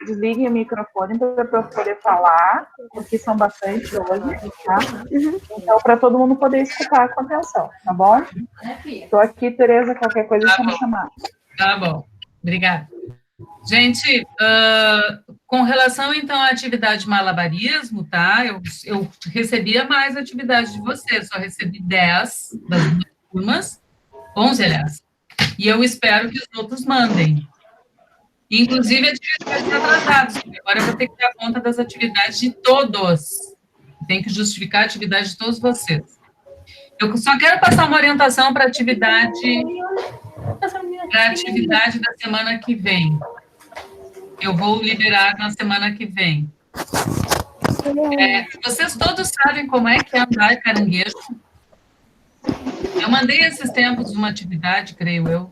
desliguem o microfone para eu poder falar, porque são bastante hoje, tá? Então, para todo mundo poder escutar com atenção, tá bom? Estou aqui, Tereza, qualquer coisa é só me chamar. Tá bom, obrigada. Gente, com relação, então, à atividade de malabarismo, tá? Eu recebia mais atividade de vocês, só recebi 10 das duas turmas, 11, aliás. E eu espero que os outros mandem. Inclusive, atividades atrasadas, porque agora eu vou ter que dar conta das atividades de todos. Tem que justificar a atividade de todos vocês. Eu só quero passar uma orientação para a atividade da semana que vem. Eu vou liberar na semana que vem. Vocês todos sabem como é que é andar caranguejo? Eu mandei esses tempos uma atividade, creio eu.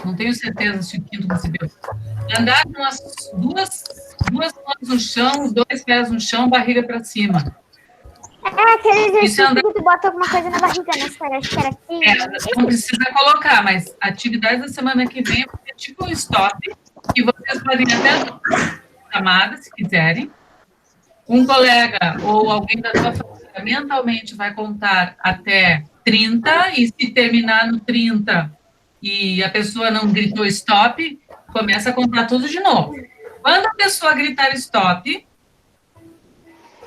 Não tenho certeza se o quinto recebeu. Andar com as duas mãos no chão, os 2 pés no chão, barriga para cima. Aquele exercício que tu bota alguma coisa na barriga, né? Acho que era assim. Não precisa colocar, mas a atividade da semana que vem é tipo um stop, que vocês podem até chamada, se quiserem. Um colega ou alguém da sua família mentalmente vai contar até 30, e se terminar no 30 e a pessoa não gritou stop, começa a contar tudo de novo. Quando a pessoa gritar stop,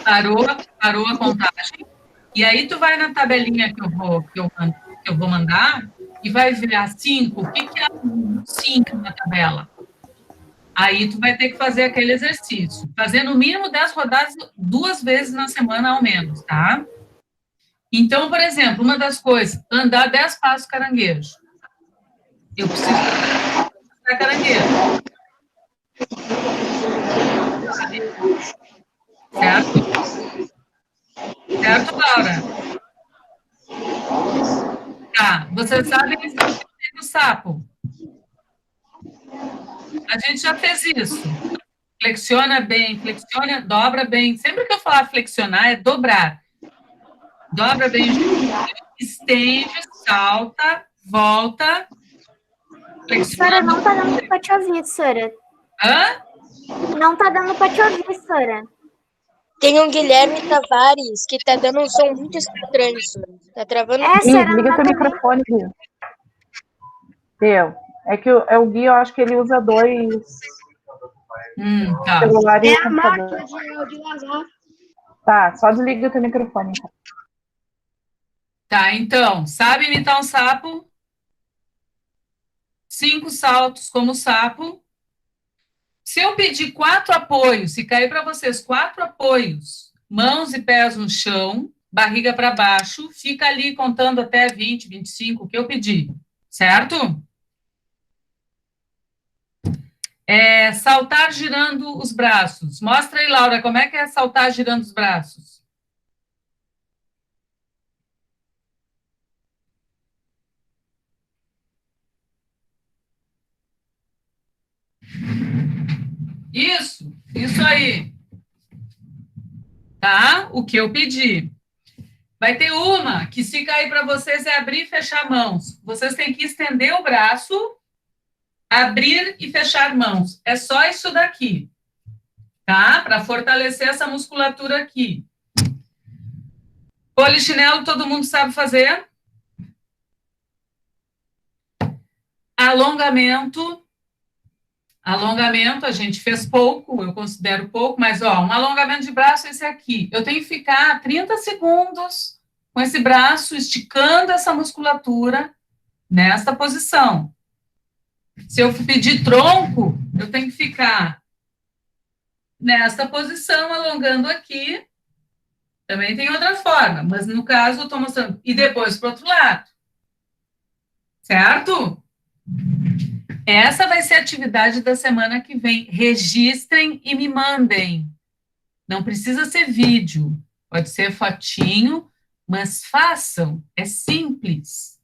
parou a contagem, e aí tu vai na tabelinha que eu vou mandar e vai ver a 5, o que é 5 na tabela? Aí tu vai ter que fazer aquele exercício, fazer no mínimo 10 rodadas 2 vezes na semana ao menos, tá? Então, por exemplo, uma das coisas, andar 10 passos caranguejo. Eu preciso andar caranguejo. Certo? Certo, Laura? Tá, vocês sabem o sapo. A gente já fez isso. Flexiona bem, flexiona, dobra bem. Sempre que eu falar flexionar, é dobrar. Dobra bem, estende, salta, volta. Flexiona. Sora, não tá dando pra te ouvir, Sora. Hã? Não tá dando pra te ouvir, Sora. Tem um Guilherme Tavares que tá dando um som muito estranho, Sora. Tá travando. Liga teu microfone, Gui. É que o Gui, eu acho que ele usa 2 tá. celulares e a computador. máquina de lavar. Tá, só desliga o teu microfone. Então. Tá, então, sabe imitar um sapo? 5 saltos como sapo. Se eu pedir 4 apoios, se cair para vocês 4 apoios, mãos e pés no chão, barriga para baixo, fica ali contando até 20, 25, o que eu pedi, certo? Saltar girando os braços. Mostra aí, Laura, como é que é saltar girando os braços? Isso aí. Tá? O que eu pedi. Vai ter uma que, se cair para vocês, é abrir e fechar mãos. Vocês têm que estender o braço, abrir e fechar mãos. É só isso daqui. Tá? Para fortalecer essa musculatura aqui. Polichinelo, todo mundo sabe fazer? Alongamento. Alongamento, a gente fez pouco, eu considero pouco, mas, ó, um alongamento de braço é esse aqui. Eu tenho que ficar 30 segundos com esse braço, esticando essa musculatura nesta posição. Se eu pedir tronco, eu tenho que ficar nesta posição, alongando aqui. Também tem outra forma, mas no caso eu estou mostrando. E depois para o outro lado. Certo? Essa vai ser a atividade da semana que vem. Registrem e me mandem. Não precisa ser vídeo, pode ser fotinho, mas façam, é simples.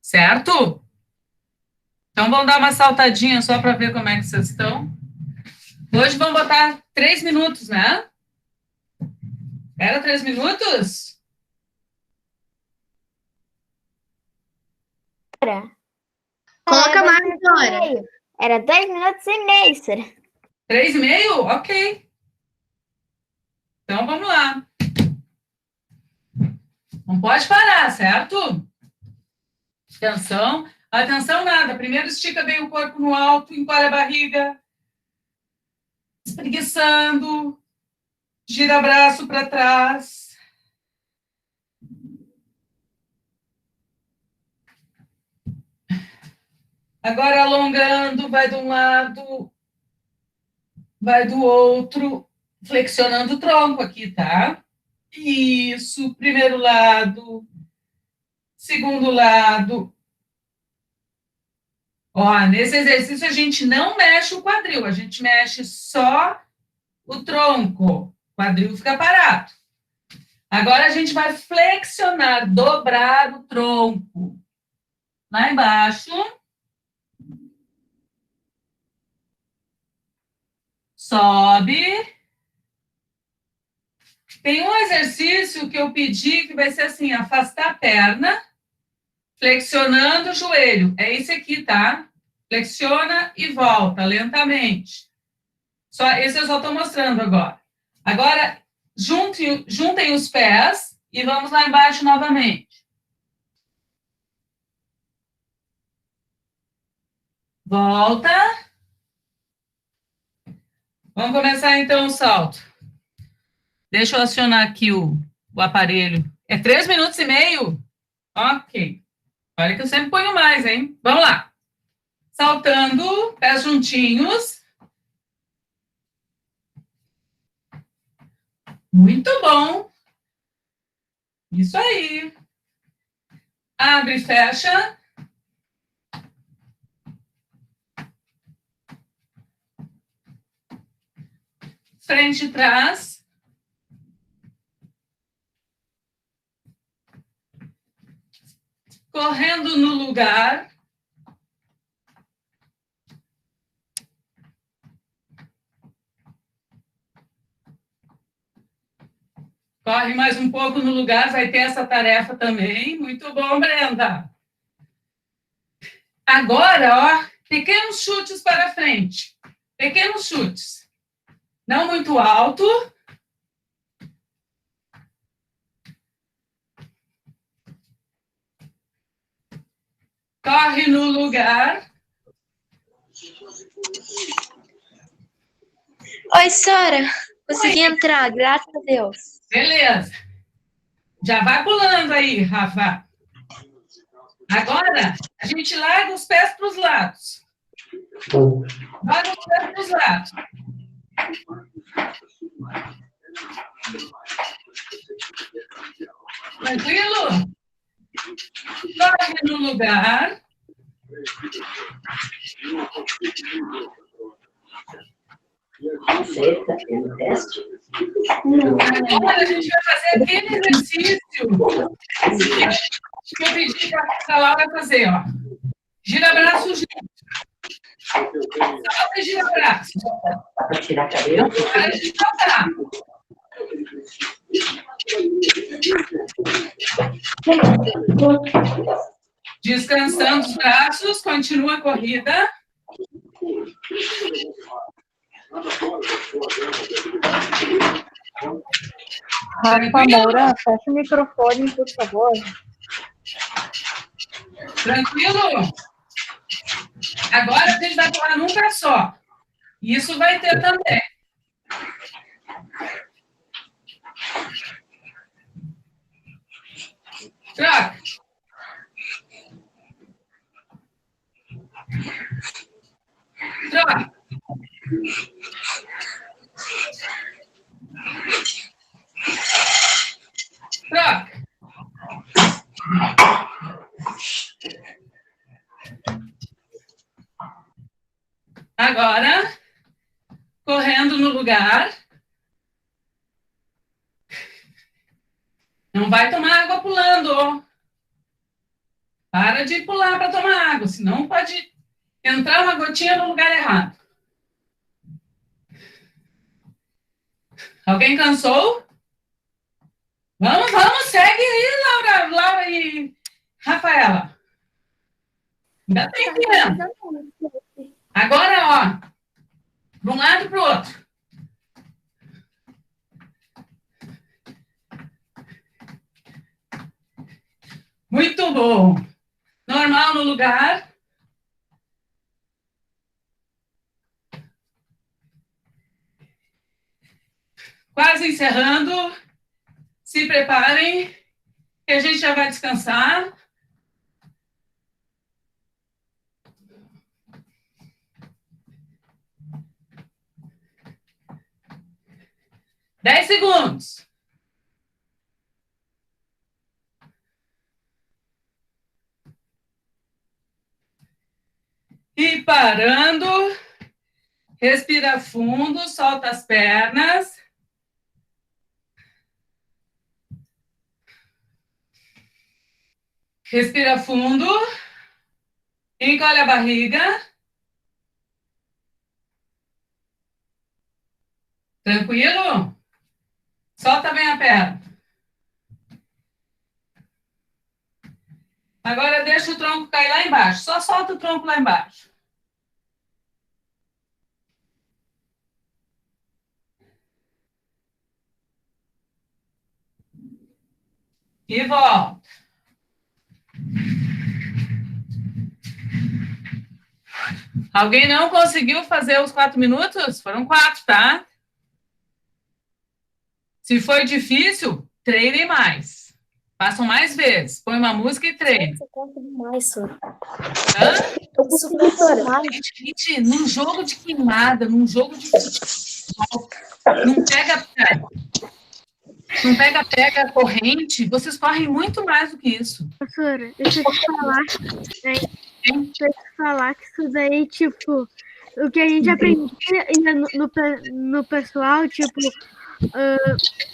Certo? Então, vamos dar uma saltadinha só para ver como é que vocês estão. Hoje vamos botar 3 minutos, né? Era 3 minutos? Coloca mais, Sora. Era 2 minutos e meio, Sora. 3,5? Ok. Então, vamos lá. Não pode parar, certo? Atenção. Atenção nada. Primeiro estica bem o corpo no alto, encolhe a barriga. Espreguiçando. Gira braço para trás. Agora alongando, vai de um lado, vai do outro, flexionando o tronco aqui, tá? Isso, primeiro lado, segundo lado. Ó, nesse exercício a gente não mexe o quadril, a gente mexe só o tronco. O quadril fica parado. Agora a gente vai flexionar, dobrar o tronco. Lá embaixo. Sobe. Tem um exercício que eu pedi que vai ser assim, afastar a perna, flexionando o joelho. É esse aqui, tá? Flexiona e volta lentamente. Esse eu só estou mostrando agora. Agora, juntem os pés e vamos lá embaixo novamente. Volta. Vamos começar então o salto. Deixa eu acionar aqui o aparelho. É 3 minutos e meio? Ok. Olha que eu sempre ponho mais, hein? Vamos lá. Saltando, pés juntinhos. Muito bom. Isso aí. Abre e fecha. Frente e trás. Correndo no lugar. Corre mais um pouco no lugar, vai ter essa tarefa também. Muito bom, Brenda. Agora, ó, pequenos chutes para frente. Pequenos chutes. Não muito alto. Corre no lugar. Oi, Sara. Consegui entrar, graças a Deus. Beleza. Já vai pulando aí, Rafa. Agora, a gente larga os pés para os lados. Larga os pés para os lados. Tranquilo? Corre no lugar. Agora a gente vai fazer aquele exercício que eu pedi para a Laura fazer, ó. Gira braço junto. Salta e gira braço. Para tirar a cabeça. Não para de saltar. Descansando os braços, continua a corrida. Rafa Moura, fecha o microfone, por favor. Tranquilo? Agora a gente vai pular num pé só. Isso vai ter também. Troca. Troca. Troca. Agora, correndo no lugar. Não vai tomar água pulando. Para de pular para tomar água, senão pode entrar uma gotinha no lugar errado. Alguém cansou? Vamos, segue aí, Laura e Rafaela. Ainda tem tempo. Agora, ó, Para um lado e para o outro. Muito bom. Normal no lugar. Quase encerrando. Se preparem, que a gente já vai descansar. Dez segundos. E parando. Respira fundo, solta as pernas. Respira fundo. Encolhe a barriga. Tranquilo? Solta bem a perna. Agora deixa o tronco cair lá embaixo. Só solta o tronco lá embaixo. E volta. Alguém não conseguiu fazer os 4 minutos? Foram 4, tá? Se foi difícil, treine mais. Façam mais vezes. Põe uma música e treine. Você consegue mais, Sora. Hã? Eu consegui, Sora. Gente, num jogo de queimada, num jogo de futebol, não pega corrente, vocês correm muito mais do que isso. Professora, deixa eu te falar, que isso daí, tipo, o que a gente aprendia no pessoal, tipo,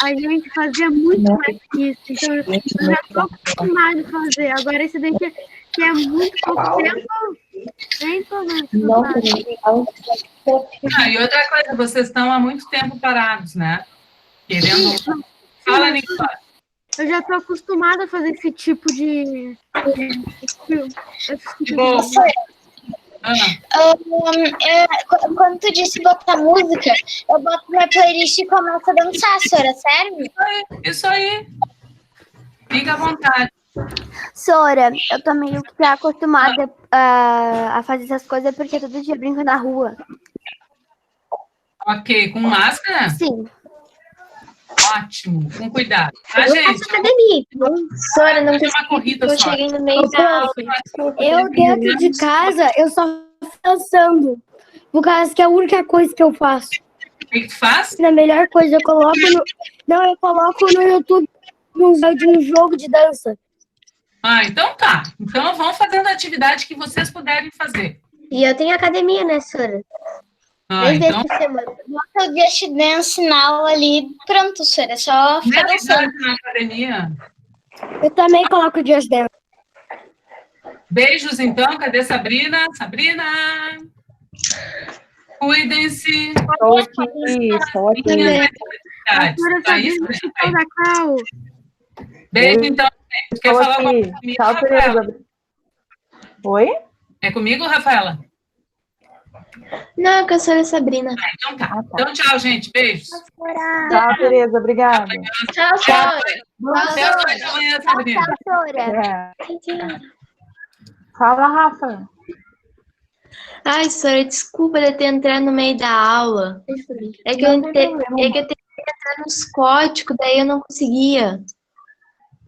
a gente fazia muito mais que isso. Então, eu já tô acostumada a fazer. Agora, esse daí que é muito pouco tempo, nem tô mais e outra coisa, vocês estão há muito tempo parados, né? Querendo... Fala, Nicola. Eu já tô acostumada a fazer esse tipo de... Bom. Quando tu disse botar música, eu boto minha playlist e começo a dançar, Sora, sério? Isso aí. Fica à vontade. Sora, eu tô meio que acostumada a fazer essas coisas porque todo dia eu brinco na rua. Ok, com máscara? Sim. Ótimo, com cuidado. Tá, Eu gente? faço academia. Sora, não Fazer uma corrida eu só. cheguei no meio da aula. Eu, dentro de casa, eu só fico dançando. Por causa que é a única coisa que eu faço. O que tu faz? A melhor coisa, eu coloco no YouTube um jogo de dança. Então tá. Então vão fazendo a atividade que vocês puderem fazer. E eu tenho academia, né, Sora? 10 vezes por semana. Bota o Just Dance Now ali, pronto, Sora, é só ficar dançando. Na academia. Eu também coloco o Just Dance. Beijos, então. Cadê Sabrina? Sabrina! Cuidem-se. Estou aqui. Tá isso? Beijo, então. Quer Estou falar aqui. comigo, Tchau, Rafaela? Tereza. Oi? É comigo, Rafaela? Não, com a Sora Sabrina. Então tá. Então tchau, gente. Beijos. Tchau, Tereza. Obrigada. Tchau, Sora. Até as 8 da manhã, Sabrina. É. Fala, Rafa. Ai, Sora, desculpa de ter entrado no meio da aula. É que eu tenho que entrar nos códigos, daí eu não conseguia.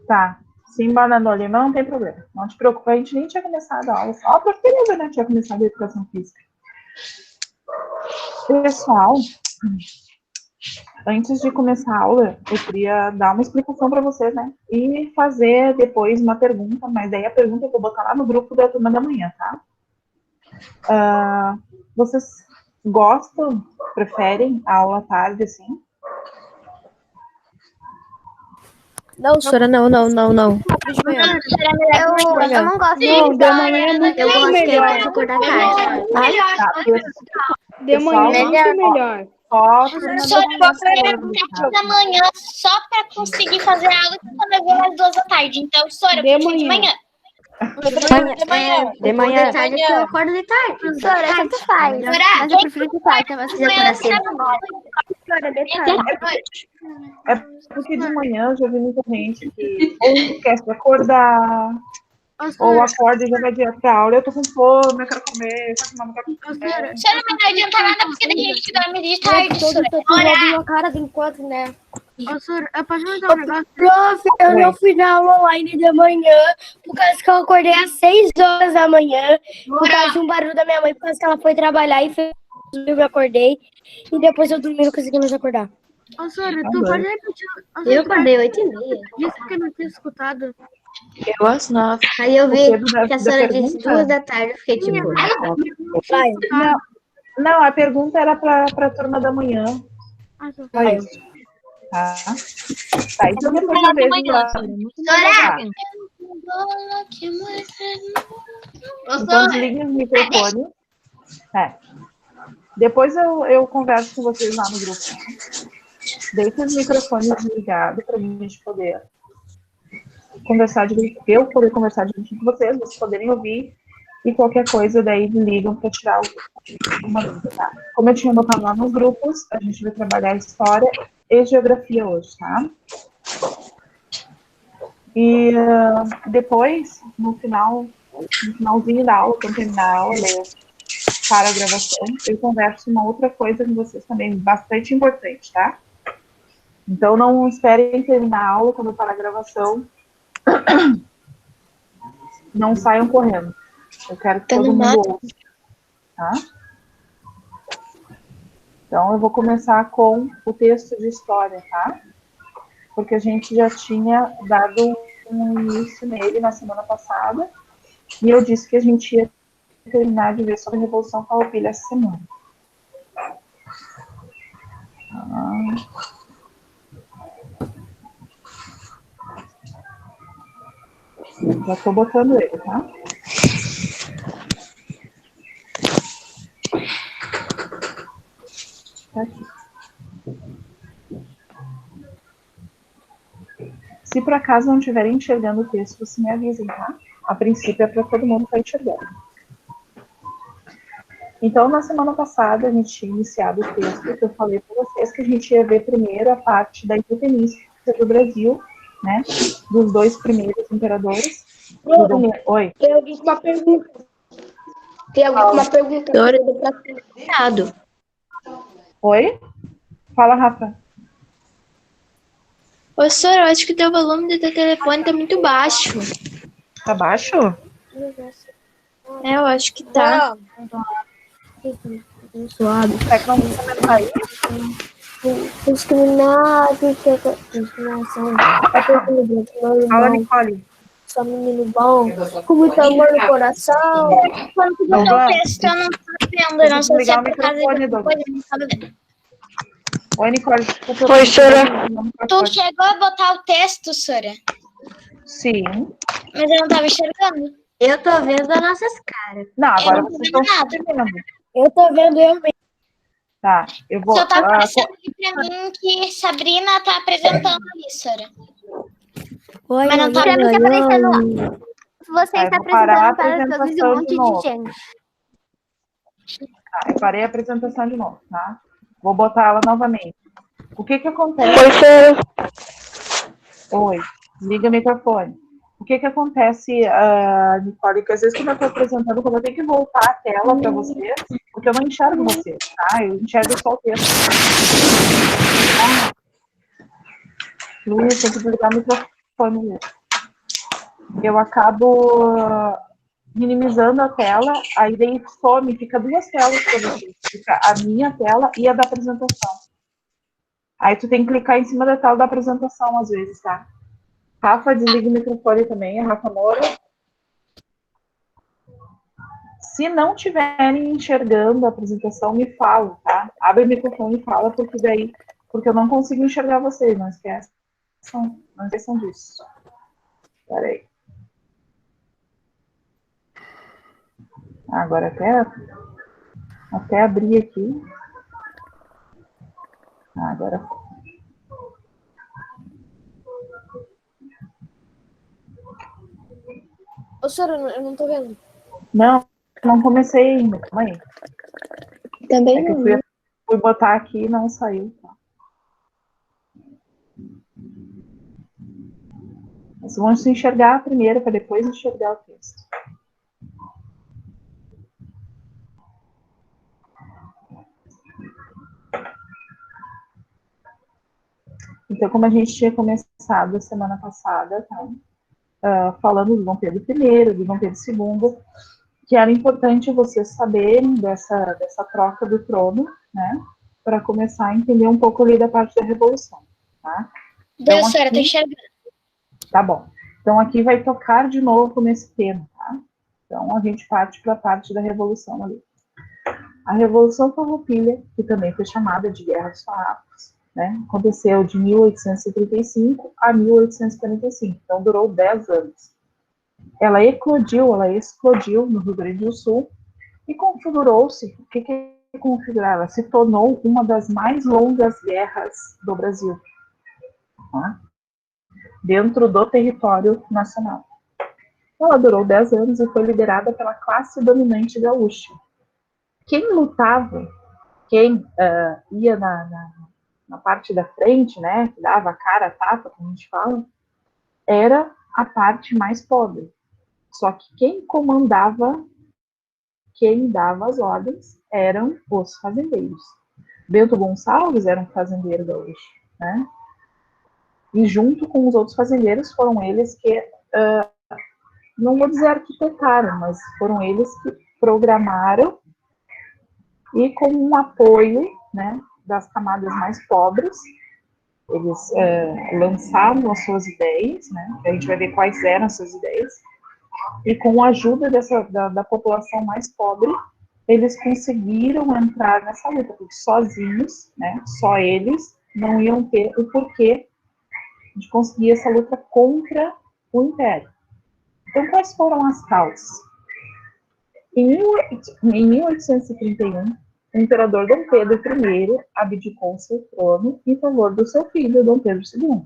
Tá. Se embananou ali, não tem problema. Não te preocupa, a gente nem tinha começado a aula. Só a professora Tereza, né, tinha começado a educação física. Pessoal, antes de começar a aula, eu queria dar uma explicação para vocês, né? E fazer depois uma pergunta, mas daí a pergunta eu vou botar lá no grupo da turma da manhã, tá? Vocês gostam, preferem a aula à tarde, assim? Não, Sora, não. Eu não gosto de Não, de manhã é muito melhor. da tarde. Tá, De manhã é muito melhor. Só Só da manhã só para conseguir fazer a aula que quando eu vou às 2 da tarde. Então, Sora, eu prefiro de manhã. De manhã. De tarde eu acordo de tarde. Professora, tanto faz. Mas eu prefiro de tarde, mas se acordar cedo. Professora, de tarde. É porque de manhã eu já vi muita gente que ou esquece de acordar, ou acorda e já vai direto pra aula. Eu tô com fome, eu quero comer, só que não quero comer. Professora, Senhora, mas não adianta nada porque tem gente que dorme de tarde, Todo senhora. tatuado na cara tem quatro, né? professora, eu posso perguntar um negócio? Prof, eu não fui na aula online de manhã, por causa que eu acordei às 6 horas da manhã, por causa de um barulho da minha mãe, por causa que ela foi trabalhar e fez, eu me acordei, e depois eu dormi, não consegui mais acordar. Professora, tu pode repetir? Eu acordei 8h30. Disse que eu não tinha escutado. Eu às 9. Aí eu vi Pedro que a da senhora disse pergunta? 2 da tarde, eu fiquei tipo... Vai. Não, a pergunta era pra turma da manhã. Só isso. Tá? Tá, então depois eu vejo lá. Tá. Então desliguem os microfones. Depois eu converso com vocês lá no grupo. Deixem os microfones desligados para a gente poder conversar direito. Eu poder conversar direito com vocês poderem ouvir. E qualquer coisa daí ligam para tirar uma dúvida, tá? Como eu tinha botado lá nos grupos, a gente vai trabalhar história e geografia hoje, tá? E depois, no finalzinho da aula, quando terminar a aula, para a gravação, eu converso uma outra coisa com vocês também, bastante importante, tá? Então, não esperem terminar a aula quando eu parar a gravação. Não saiam correndo. Eu quero que todo mundo ouça, tá? Então, eu vou começar com o texto de história, tá? Porque a gente já tinha dado um início nele na semana passada, e eu disse que a gente ia terminar de ver sobre a Revolução Farroupilha essa semana. Já estou botando ele, tá? Tá aqui. Se por acaso não estiverem enxergando o texto, vocês me avisem, tá? A princípio é para todo mundo estar enxergando. Então, na semana passada, a gente tinha iniciado o texto que eu falei para vocês que a gente ia ver primeiro a parte da independência do Brasil, né? Dos dois primeiros imperadores. Oi. Tem alguma pergunta? Tem alguma pergunta? Oi? Fala, Rafa. Ô, senhora, eu acho que o teu volume do teu telefone tá muito baixo. Tá baixo? É, eu acho que tá. Suave. É que não tá aí. Fala, Nicole. Só menino bom, com muito amor no coração. Quando tu botou o texto, eu não tô vendo. Eu não sei se é por causa de microfone, outra coisa, eu não tava vendo. Oi, Nicole. Desculpa. Oi, senhora. Tu chegou a botar o texto, Sora? Sim. Mas eu não tava enxergando. Eu tô vendo as nossas caras. Não, agora Eu não tô vocês vendo estão nada. entendendo. Eu tô vendo eu mesmo. Tá, eu vou... Só tá aparecendo aqui pra mim que Sabrina tá apresentando ali, Sora. Oi, Mas não tá Pra mim tá aparecendo... Você Tá, está eu vou parar a apresentando para todos um apresentação monte de novo. de gente. Tá, eu parei a apresentação de novo, tá? Vou botar ela novamente. O que que acontece? Oi, liga o microfone. O que que acontece, Nicole, que às vezes quando eu estou apresentando, quando eu tenho que voltar a tela para vocês, porque eu não enxergo vocês, tá? Eu enxergo só o texto. Luiz, tem que ligar o microfone mesmo. Eu acabo minimizando a tela, aí daí some, fica duas telas para vocês. Fica a minha tela e a da apresentação. Aí tu tem que clicar em cima da tela da apresentação, às vezes, tá? Rafa, desliga o microfone também, a Rafa Moura. Se não estiverem enxergando a apresentação, me fala, tá? Abre o microfone e fala, porque eu não consigo enxergar vocês, não esqueçam disso. Peraí. Agora até abrir aqui. Agora. Ô, senhora, eu não tô vendo. Não comecei ainda, calma aí. Também É que não. eu fui botar aqui e não saiu. Tá? Mas vamos se enxergar primeiro, para depois enxergar o texto. Então, como a gente tinha começado a semana passada, tá? Falando do Dom Pedro I, do Dom Pedro II, que era importante vocês saberem dessa troca do trono, né? Para começar a entender um pouco ali da parte da Revolução, tá? Deu, Então, senhora, aqui, tô enxergando. tá bom. Então, aqui vai tocar de novo nesse tema, tá? Então, a gente parte para a parte da Revolução ali. A Revolução Farroupilha, que também foi chamada de Guerra dos Farrapos, né? Aconteceu de 1835 a 1845, então durou 10 anos. Ela explodiu no Rio Grande do Sul e configurou-se, o que configurar? Ela se tornou uma das mais longas guerras do Brasil, tá? Dentro do território nacional. Ela durou 10 anos e foi liderada pela classe dominante gaúcha. Quem lutava, quem ia na parte da frente, né, que dava a cara a tapa, como a gente fala, era a parte mais pobre. Só que quem comandava, quem dava as ordens, eram os fazendeiros. Bento Gonçalves era um fazendeiro gaúcho, né? E junto com os outros fazendeiros foram eles que, não vou dizer arquitetaram, mas foram eles que programaram e com um apoio, né, das camadas mais pobres, eles lançavam as suas ideias, né, a gente vai ver quais eram as suas ideias, e com a ajuda da população mais pobre, eles conseguiram entrar nessa luta, porque sozinhos, né, só eles não iam ter o porquê de conseguir essa luta contra o Império. Então, quais foram as causas? Em 1831, o imperador Dom Pedro I abdicou seu trono em favor do seu filho, Dom Pedro II.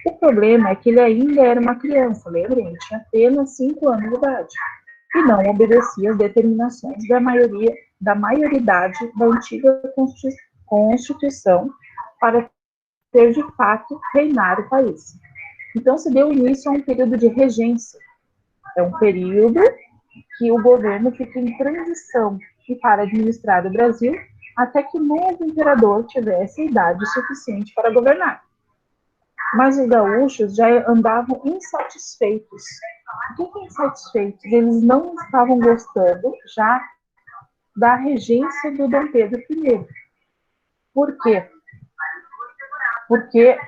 O problema é que ele ainda era uma criança, lembrem, ele tinha apenas 5 anos de idade, e não obedecia às determinações da maioridade da antiga Constituição para ter, de fato, reinar o país. Então, se deu início a um período de regência. É um período que o governo fica em transição e para administrar o Brasil até que o novo imperador tivesse idade suficiente para governar. Mas os gaúchos já andavam insatisfeitos. O que é insatisfeitos? Eles não estavam gostando já da regência do Dom Pedro I. Por quê? Porque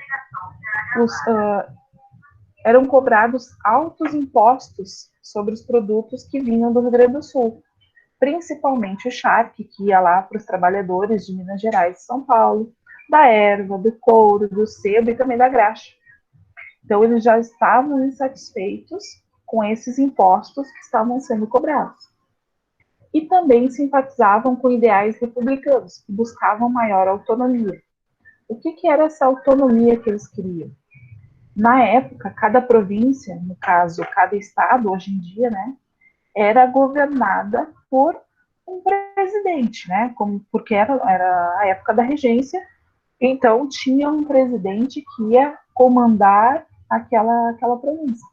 eram cobrados altos impostos sobre os produtos que vinham do Rio Grande do Sul, principalmente o charque, que ia lá para os trabalhadores de Minas Gerais e São Paulo, da erva, do couro, do sebo e também da graxa. Então, eles já estavam insatisfeitos com esses impostos que estavam sendo cobrados. E também simpatizavam com ideais republicanos, que buscavam maior autonomia. O que era essa autonomia que eles queriam? Na época, cada província, no caso, cada estado, hoje em dia, né, era governada por um presidente, né, porque era a época da regência, então tinha um presidente que ia comandar aquela província.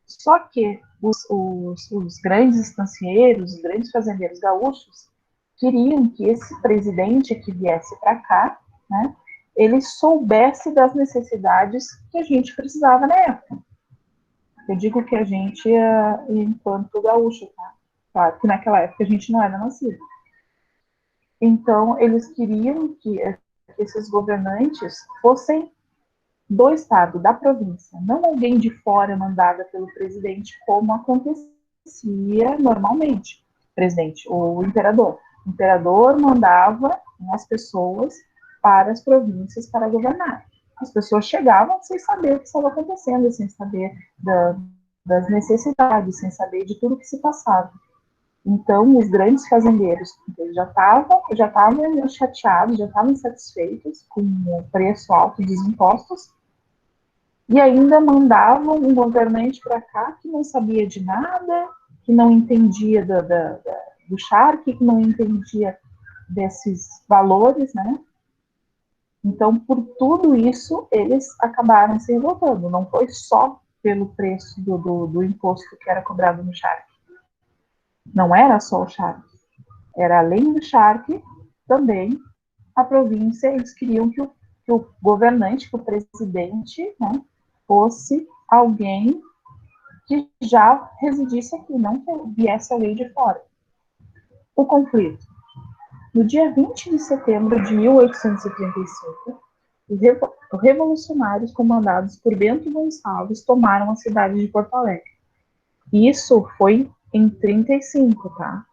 Só que os grandes estancieiros, os grandes fazendeiros gaúchos, queriam que esse presidente que viesse para cá, né, ele soubesse das necessidades que a gente precisava na época. Eu digo que a gente, enquanto gaúcho, tá? Claro que naquela época a gente não era nascido. Então, eles queriam que esses governantes fossem do estado, da província, não alguém de fora mandada pelo presidente, como acontecia normalmente. O imperador. O imperador mandava as pessoas para as províncias para governar. As pessoas chegavam sem saber o que estava acontecendo, sem saber das necessidades, sem saber de tudo que se passava. Então, os grandes fazendeiros já estavam chateados, já estavam insatisfeitos com o preço alto dos impostos, e ainda mandavam um governante para cá que não sabia de nada, que não entendia do charque, que não entendia desses valores, né? Então, por tudo isso, eles acabaram se revoltando. Não foi só pelo preço do imposto que era cobrado no charque. Não era só o charque. Era além do charque, também a província, eles queriam que o governante, que o presidente, né, fosse alguém que já residisse aqui, não que viesse alguém de fora. O conflito. No dia 20 de setembro de 1835, os revolucionários comandados por Bento Gonçalves tomaram a cidade de Porto Alegre. Isso foi em 35, tá?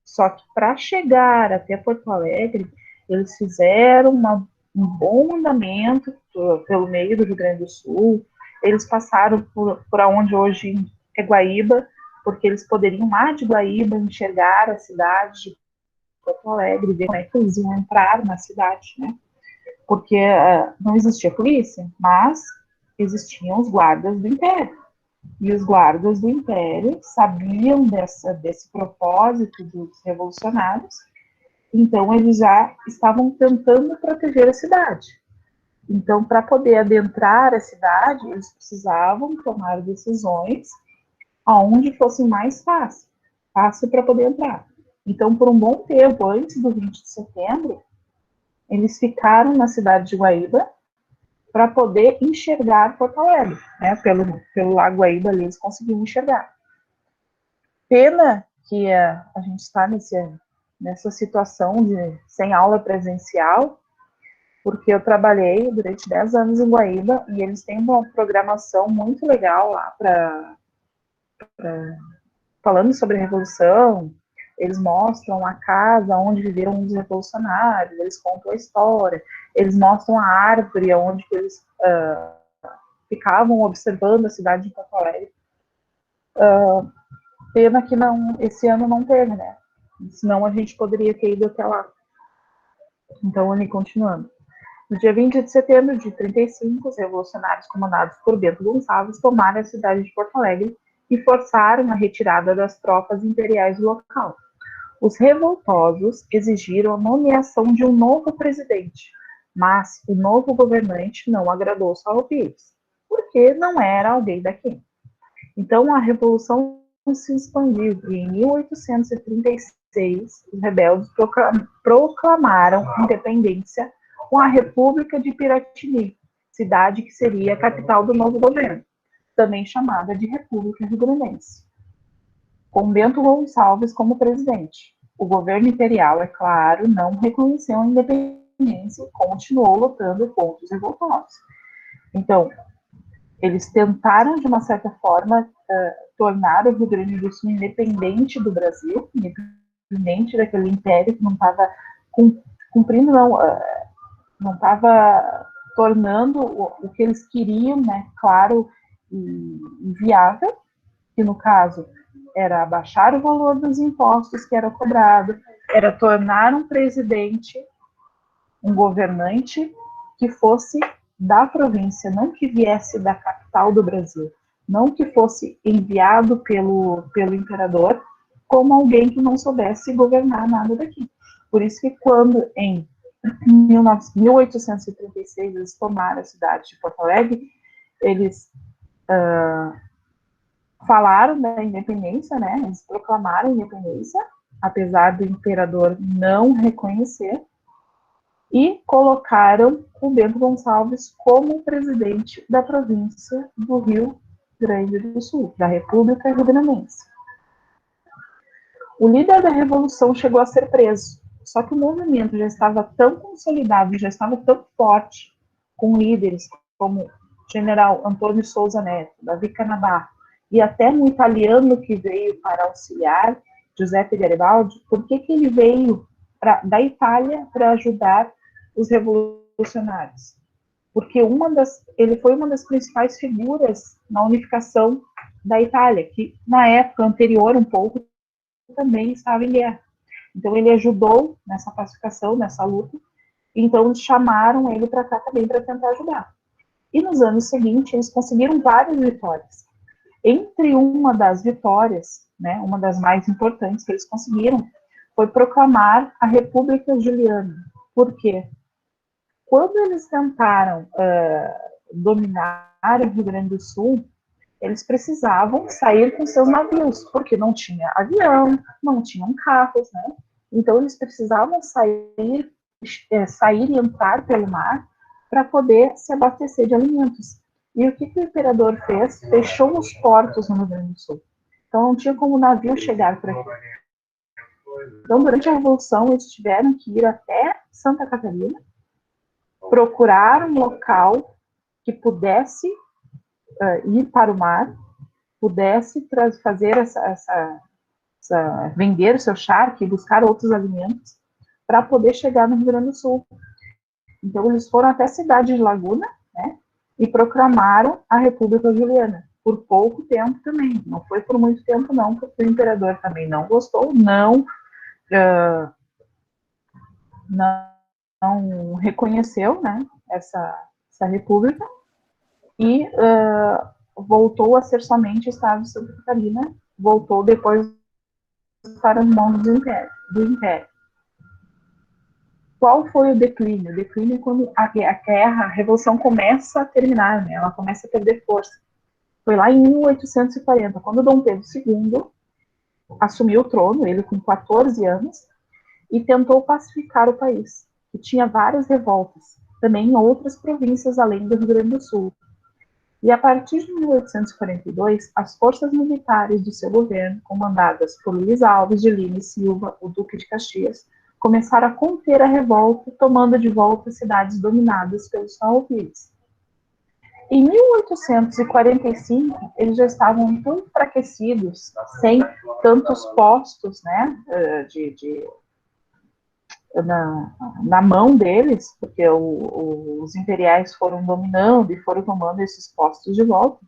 Só que para chegar até Porto Alegre, eles fizeram um bom andamento pelo meio do Rio Grande do Sul. Eles passaram por onde hoje é Guaíba, porque eles poderiam lá de Guaíba enxergar a cidade de Porto Alegre, ver como é que eles iam entrar na cidade, né? Porque não existia polícia, mas existiam os guardas do Império. E os guardas do Império sabiam desse propósito dos revolucionários, então eles já estavam tentando proteger a cidade. Então, para poder adentrar a cidade, eles precisavam tomar decisões aonde fosse mais fácil para poder entrar. Então, por um bom tempo, antes do 20 de setembro, eles ficaram na cidade de Guaíba para poder enxergar Porto Alegre, né? Pelo Lago Guaíba ali, eles conseguiam enxergar. Pena que a gente está nessa situação de sem aula presencial, porque eu trabalhei durante 10 anos em Guaíba e eles têm uma programação muito legal lá falando sobre a Revolução. Eles mostram a casa onde viveram os revolucionários, eles contam a história, eles mostram a árvore onde eles ficavam observando a cidade de Porto Alegre. Pena que esse ano não teve, né? Senão a gente poderia ter ido até lá. Então, ali continuando. No dia 20 de setembro de 35, os revolucionários comandados por Bento Gonçalves tomaram a cidade de Porto Alegre e forçaram a retirada das tropas imperiais do local. Os revoltosos exigiram a nomeação de um novo presidente, mas o novo governante não agradou os farroupilhas, porque não era alguém daqui. Então a revolução se expandiu e em 1836 os rebeldes proclamaram independência com a República de Piratini, cidade que seria a capital do novo governo, também chamada de República Rio-Grandense, com Bento Gonçalves como presidente. O governo imperial, é claro, não reconheceu a independência e continuou lutando contra os revoltosos. Então, eles tentaram, de uma certa forma, tornar o Rio Grande do Sul independente do Brasil, independente daquele império que não estava cumprindo, não estava tornando o que eles queriam, né, claro e viável, que no caso era abaixar o valor dos impostos que era cobrado, era tornar um presidente, um governante que fosse da província, não que viesse da capital do Brasil, não que fosse enviado pelo imperador como alguém que não soubesse governar nada daqui. Por isso que quando em 1836 eles tomaram a cidade de Porto Alegre, eles falaram da independência, né? Eles proclamaram a independência, apesar do imperador não reconhecer, e colocaram o Bento Gonçalves como presidente da província do Rio Grande do Sul, da República Rio-Grandense. O líder da Revolução chegou a ser preso, só que o movimento já estava tão consolidado, já estava tão forte, com líderes como o general Antônio Souza Neto, Davi Canabarro, e até um italiano que veio para auxiliar, Giuseppe Garibaldi. Por que ele veio da Itália para ajudar os revolucionários? Porque ele foi uma das principais figuras na unificação da Itália, que na época anterior, um pouco, também estava em guerra. Então ele ajudou nessa pacificação, nessa luta, então chamaram ele para cá também para tentar ajudar. E nos anos seguintes, eles conseguiram várias vitórias. Entre uma das vitórias, né, uma das mais importantes que eles conseguiram, foi proclamar a República Juliana. Por quê? Quando eles tentaram dominar o Rio Grande do Sul, eles precisavam sair com seus navios, porque não tinha avião, não tinham carros, né? Então, eles precisavam sair e entrar pelo mar para poder se abastecer de alimentos. E o que o imperador fez? Fechou os portos no Rio Grande do Sul. Então, não tinha como o navio chegar por aqui. Então, durante a Revolução, eles tiveram que ir até Santa Catarina, procurar um local que pudesse ir para o mar, pudesse fazer vender o seu charque, buscar outros alimentos, para poder chegar no Rio Grande do Sul. Então, eles foram até a cidade de Laguna, né, e proclamaram a República Juliana, por pouco tempo também. Não foi por muito tempo, não, porque o imperador também não gostou, não reconheceu, né, essa república, e voltou a ser somente Estado de Santa Catarina, voltou depois para as mãos do Império. Qual foi o declínio? O declínio é quando a Revolução começa a terminar, né, ela começa a perder força. Foi lá em 1840, quando Dom Pedro II assumiu o trono, ele com 14 anos, e tentou pacificar o país, que tinha várias revoltas, também em outras províncias além do Rio Grande do Sul. E a partir de 1842, as forças militares do seu governo, comandadas por Luiz Alves de Lima e Silva, o Duque de Caxias, começaram a conter a revolta, tomando de volta cidades dominadas pelos farroupilhas. Em 1845, eles já estavam tão enfraquecidos, sem tantos postos, né, na mão deles, porque os imperiais foram dominando e foram tomando esses postos de volta.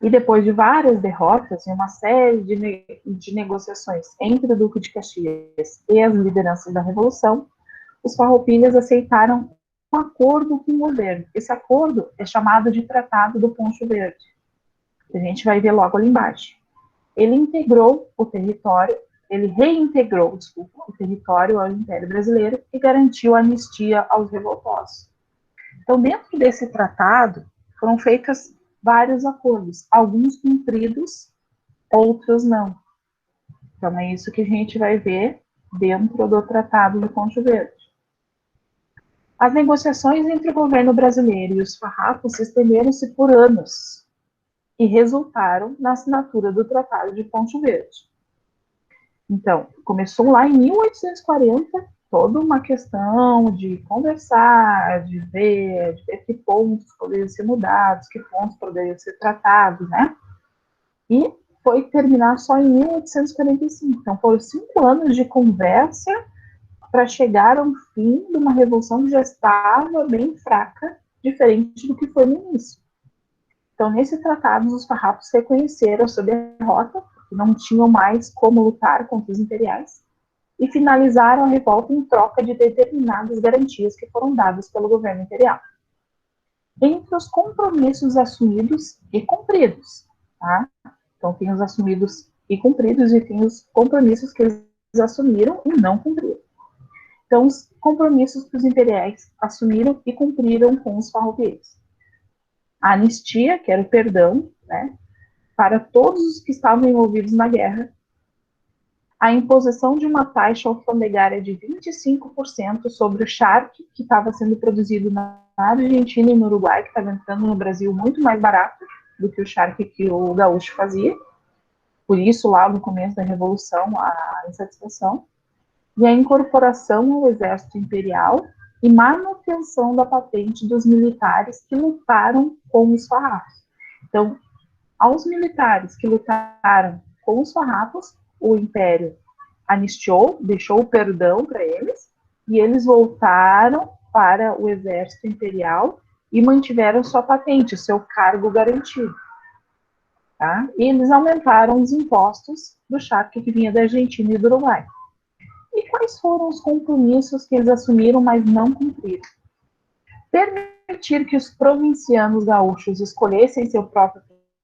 E depois de várias derrotas e uma série de negociações entre o Duque de Caxias e as lideranças da Revolução, os farroupilhas aceitaram um acordo com o governo. Esse acordo é chamado de Tratado do Poncho Verde, que a gente vai ver logo ali embaixo. Ele reintegrou o território o território ao Império Brasileiro e garantiu a anistia aos revoltosos. Então, dentro desse tratado, foram feitos vários acordos, alguns cumpridos, outros não. Então, é isso que a gente vai ver dentro do Tratado do Poncho Verde. As negociações entre o governo brasileiro e os farrapos se estenderam-se por anos e resultaram na assinatura do Tratado de Poncho Verde. Então, começou lá em 1840, toda uma questão de conversar, de ver que pontos poderiam ser mudados, que pontos poderiam ser tratados, né? E foi terminar só em 1845. Então, foram 5 anos de conversa para chegar ao fim de uma revolução que já estava bem fraca, diferente do que foi no início. Então, nesse tratado, os farrapos reconheceram a sua derrota, que não tinham mais como lutar contra os imperiais, e finalizaram a revolta em troca de determinadas garantias que foram dadas pelo governo imperial. Entre os compromissos assumidos e cumpridos, tá? Então, tem os assumidos e cumpridos, e tem os compromissos que eles assumiram e não cumpriram. Então, os compromissos que os imperiais assumiram e cumpriram com os farroupilhas. A anistia, que era o perdão, né, para todos os que estavam envolvidos na guerra, a imposição de uma taxa alfandegária de 25% sobre o charque que estava sendo produzido na Argentina e no Uruguai, que estava entrando no Brasil muito mais barato do que o charque que o gaúcho fazia. Por isso, lá no começo da Revolução, a insatisfação. E a incorporação ao exército imperial e manutenção da patente dos militares que lutaram com os farrapos. Então, aos militares que lutaram com os farrapos, o Império anistiou, deixou o perdão para eles, e eles voltaram para o exército imperial e mantiveram sua patente, seu cargo garantido. Tá? E eles aumentaram os impostos do charque que vinha da Argentina e do Uruguai. E quais foram os compromissos que eles assumiram, mas não cumpriram? permitir que os provincianos gaúchos escolhessem seu próprio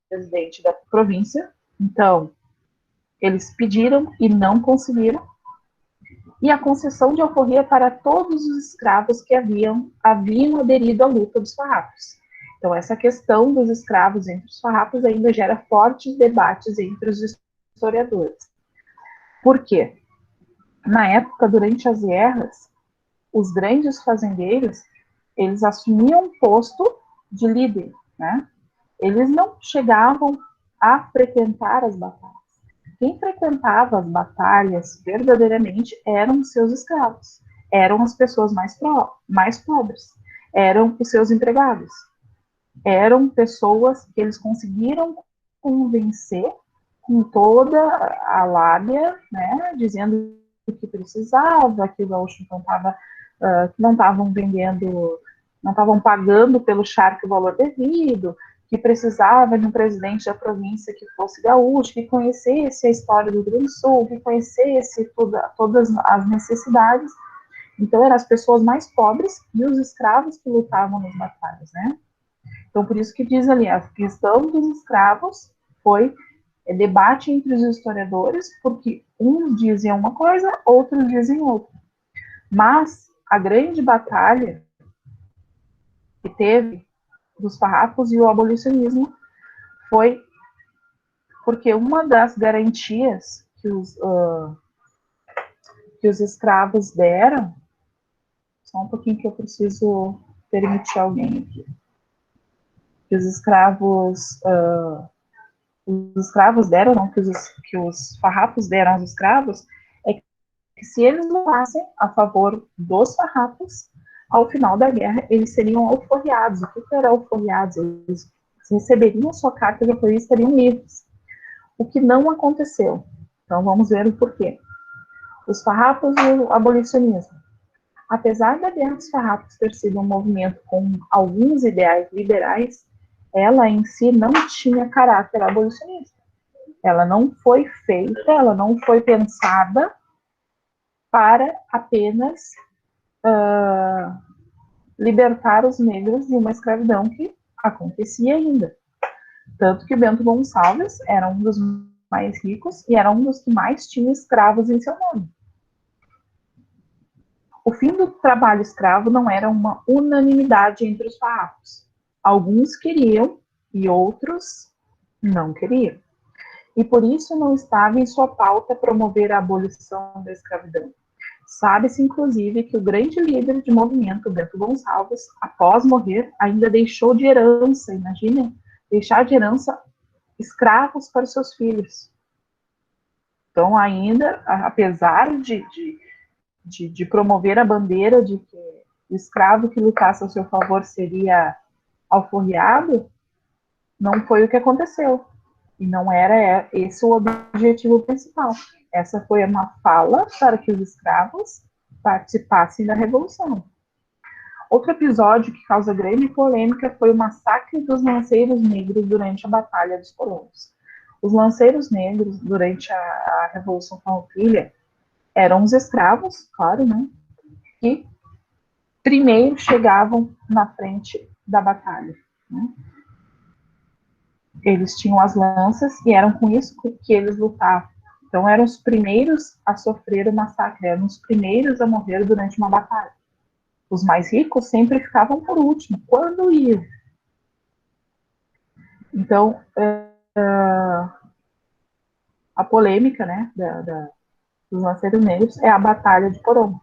presidente da província. Então, eles pediram e não conseguiram. E a concessão de alforria para todos os escravos que haviam aderido à luta dos farrapos. Então, essa questão dos escravos entre os farrapos ainda gera fortes debates entre os historiadores. Por quê? Na época, durante as guerras, os grandes fazendeiros, eles assumiam um posto de líder, né? Eles não chegavam a frequentar as batalhas. Quem frequentava as batalhas verdadeiramente eram os seus escravos, eram as pessoas mais pobres, eram os seus empregados, eram pessoas que eles conseguiram convencer com toda a lábia, né, dizendo que precisava, que o gaúcho não estavam vendendo, não estavam pagando pelo charque o valor devido, que precisava de um presidente da província que fosse gaúcho, que conhecesse a história do Rio Grande do Sul, que conhecesse todas as necessidades. Então, eram as pessoas mais pobres e os escravos que lutavam nas batalhas, né? Então, por isso que diz ali, a questão dos escravos foi debate entre os historiadores, porque uns dizem uma coisa, outros dizem outra. Mas a grande batalha que teve dos farrapos e o abolicionismo foi porque uma das garantias que os escravos deram, só um pouquinho que eu preciso permitir alguém aqui, que os escravos deram, não, que os farrapos deram aos escravos, é que se eles lutassem a favor dos farrapos, ao final da guerra, eles seriam alforriados. O que era alforriados? Eles receberiam sua carta de apoio e estariam livres. O que não aconteceu. Então, vamos ver o porquê. Os farrapos e o abolicionismo. Apesar da Guerra dos Farrapos ter sido um movimento com alguns ideais liberais, ela em si não tinha caráter abolicionista. Ela não foi feita, ela não foi pensada para apenas libertar os negros de uma escravidão que acontecia ainda. Tanto que Bento Gonçalves era um dos mais ricos e era um dos que mais tinha escravos em seu nome. O fim do trabalho escravo não era uma unanimidade entre os farrapos. Alguns queriam e outros não queriam. E por isso não estava em sua pauta promover a abolição da escravidão. Sabe-se, inclusive, que o grande líder de movimento, Bento Gonçalves, após morrer, ainda deixou de herança, imaginem, deixar de herança escravos para os seus filhos. Então, ainda, apesar de promover a bandeira de que o escravo que lutasse a seu favor seria alforriado, não foi o que aconteceu. E não era esse o objetivo principal. Essa foi uma fala para que os escravos participassem da Revolução. Outro episódio que causa grande polêmica foi o massacre dos lanceiros negros durante a Batalha dos Colonos. Os lanceiros negros, durante a Revolução Farroupilha, eram os escravos, claro, né, que primeiro chegavam na frente da batalha, né? Eles tinham as lanças e eram com isso que eles lutavam. Então, eram os primeiros a sofrer o massacre, eram os primeiros a morrer durante uma batalha. Os mais ricos sempre ficavam por último, quando iam. Então, a polêmica, né, dos lanceiros negros é a Batalha de Porão,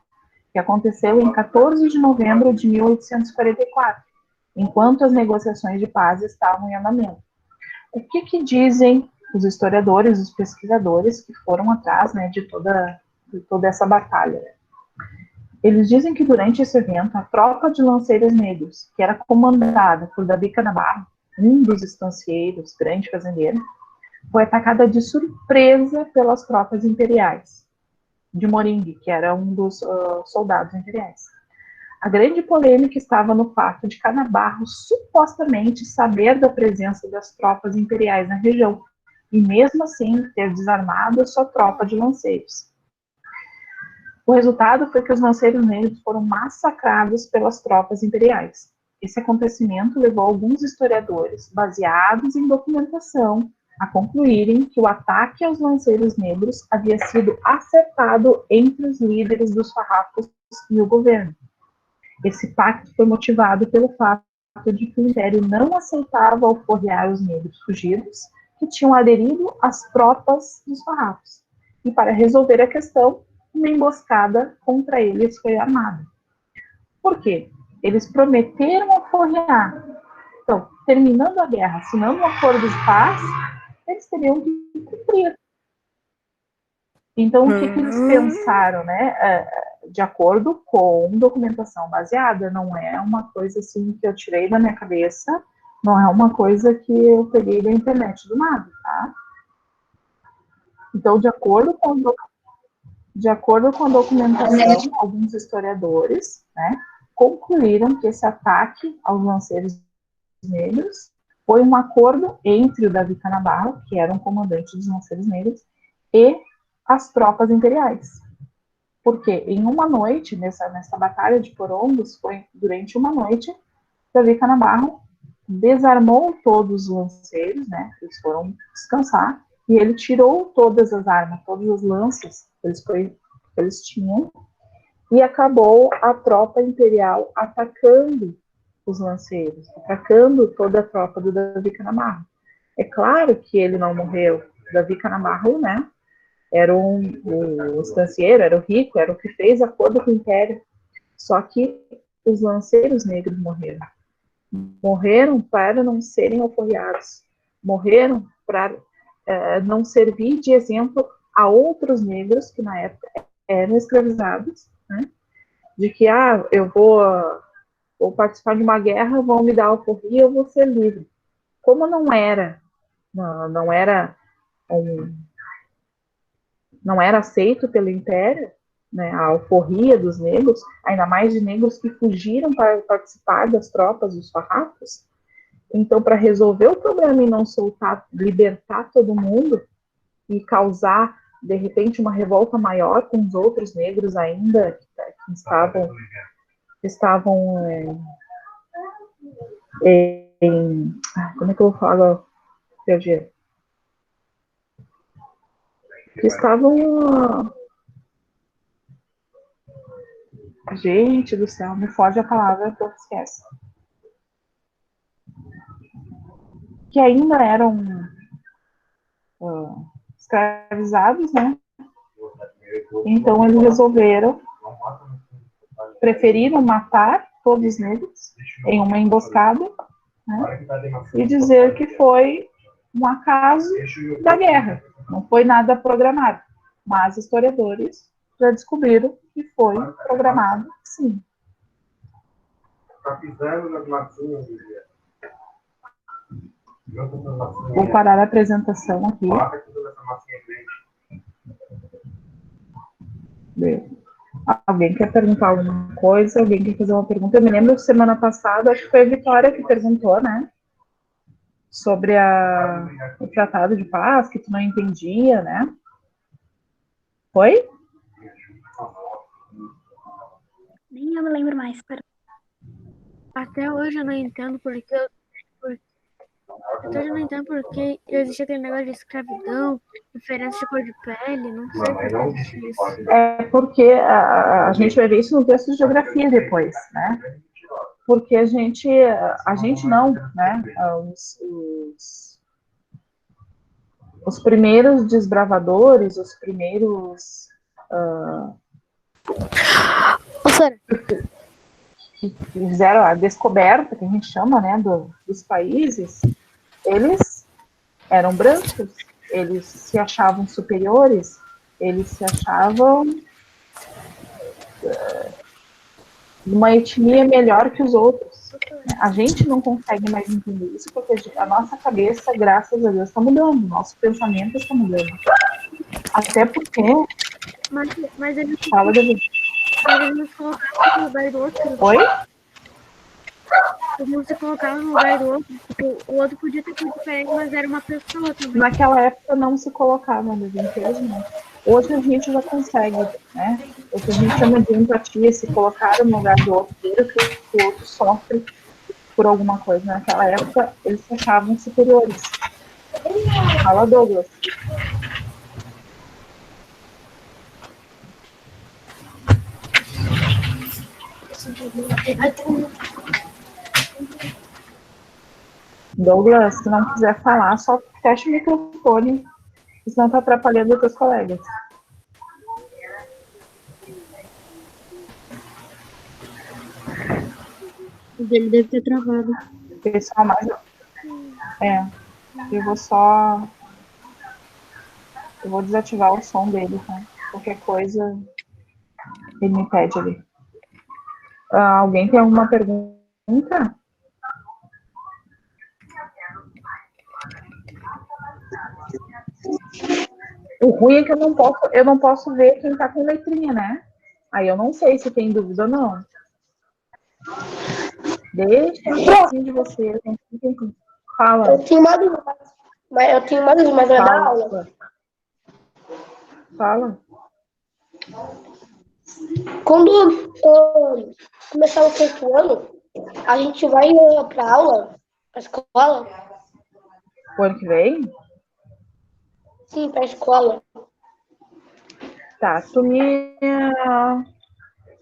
que aconteceu em 14 de novembro de 1844, enquanto as negociações de paz estavam em andamento. O que dizem os historiadores, os pesquisadores que foram atrás, né, de toda essa batalha? Eles dizem que durante esse evento, a tropa de lanceiros negros, que era comandada por Davi Canabarro, um dos estancieiros, grande fazendeiro, foi atacada de surpresa pelas tropas imperiais de Moringue, que era um dos soldados imperiais. A grande polêmica estava no fato de Canabarro supostamente saber da presença das tropas imperiais na região, e mesmo assim ter desarmado a sua tropa de lanceiros. O resultado foi que os lanceiros negros foram massacrados pelas tropas imperiais. esse acontecimento levou alguns historiadores, baseados em documentação, a concluírem que o ataque aos lanceiros negros havia sido acertado entre os líderes dos farrapos e o governo. Esse pacto foi motivado pelo fato de que o Império não aceitava alforrear os negros fugidos que tinham aderido às tropas dos farrapos. E para resolver a questão, uma emboscada contra eles foi armada. Por quê? Eles prometeram alforrear. Então, terminando a guerra, assinando um acordo de paz, eles teriam que cumprir. Então, o que eles pensaram, né? De acordo com documentação baseada, não é uma coisa assim que eu tirei da minha cabeça, não é uma coisa que eu peguei da internet do nada, tá? Então, de acordo com a documentação, alguns historiadores, né, concluíram que esse ataque aos lanceiros negros foi um acordo entre o Davi Canabarro, que era um comandante dos lanceiros negros, e as tropas imperiais. Porque em uma noite, nessa batalha de Porongos, foi durante uma noite, Davi Canabarro desarmou todos os lanceiros, né, eles foram descansar, e ele tirou todas as armas, todas as lanças que eles tinham, e acabou a tropa imperial atacando os lanceiros, atacando toda a tropa do Davi Canabarro. É claro que ele não morreu. Davi Canabarro, né, era o estancieiro, era o rico, era o que fez acordo com o Império. Só que os lanceiros negros morreram. Morreram para não serem alforreados. Morreram para não servir de exemplo a outros negros que na época eram escravizados, né? De que, eu vou participar de uma guerra, vão me dar alforria, eu vou ser livre. Como não era aceito pelo Império, né, a alforria dos negros, ainda mais de negros que fugiram para participar das tropas dos farrapos. Então, para resolver o problema e não soltar, libertar todo mundo e causar, de repente, uma revolta maior com os outros negros ainda que estavam como é que eu vou falar? Perdi. Que estavam... Gente do céu, me foge a palavra que eu esqueço. Que ainda eram escravizados, né? Então eles preferiram matar todos os negros em uma emboscada, né? E dizer que foi um acaso da guerra, não foi nada programado. Mas historiadores já descobriram que foi programado, sim. Tá pisando nas massinhas, Vou parar a apresentação aqui. Alguém quer perguntar alguma coisa? Alguém quer fazer uma pergunta? Eu me lembro que semana passada, acho que foi a Vitória que perguntou, né? Sobre o Tratado de Paz, que tu não entendia, né? Foi? Nem eu me lembro mais. Até hoje eu não entendo porque existe aquele negócio de escravidão, diferença de cor de pele, não sei por que existe isso. É porque a gente vai ver isso no texto de geografia depois, né? Porque a gente não, né? Os primeiros desbravadores, os primeiros que fizeram a descoberta, que a gente chama, né, dos países, eles eram brancos, eles se achavam superiores, eles se achavam uma etnia melhor que os outros. A gente não consegue mais entender isso, porque a nossa cabeça, graças a Deus, está mudando, nosso pensamento está mudando. Até porque... Mas eles Fala, David. nos colocavam no lugar do outro. Oi? Eles não se colocavam no lugar do outro. Tipo, o outro podia ter sido diferente, mas era uma pessoa também. Naquela época não se colocava, infelizmente. Hoje a gente já consegue, né? O que a gente chama de empatia, se colocar no lugar do outro, ver o que o outro sofre, por alguma coisa. Naquela época, eles se achavam superiores. Fala, Douglas. Douglas, se não quiser falar, só fecha o microfone, senão tá atrapalhando os teus colegas. Ele deve ter travado. Pessoal, mais... eu vou desativar o som dele, tá? Qualquer coisa, ele me pede ali. Alguém tem alguma pergunta? O ruim é que eu não posso ver quem tá com letrinha, né? Aí eu não sei se tem dúvida ou não. Deixa assim de você. Fala. Eu tenho uma dúvida, mas vai dar aula. Fala. Quando começar o 6º ano, a gente vai pra aula, pra escola? O ano que vem? Sim, pra escola. Tá,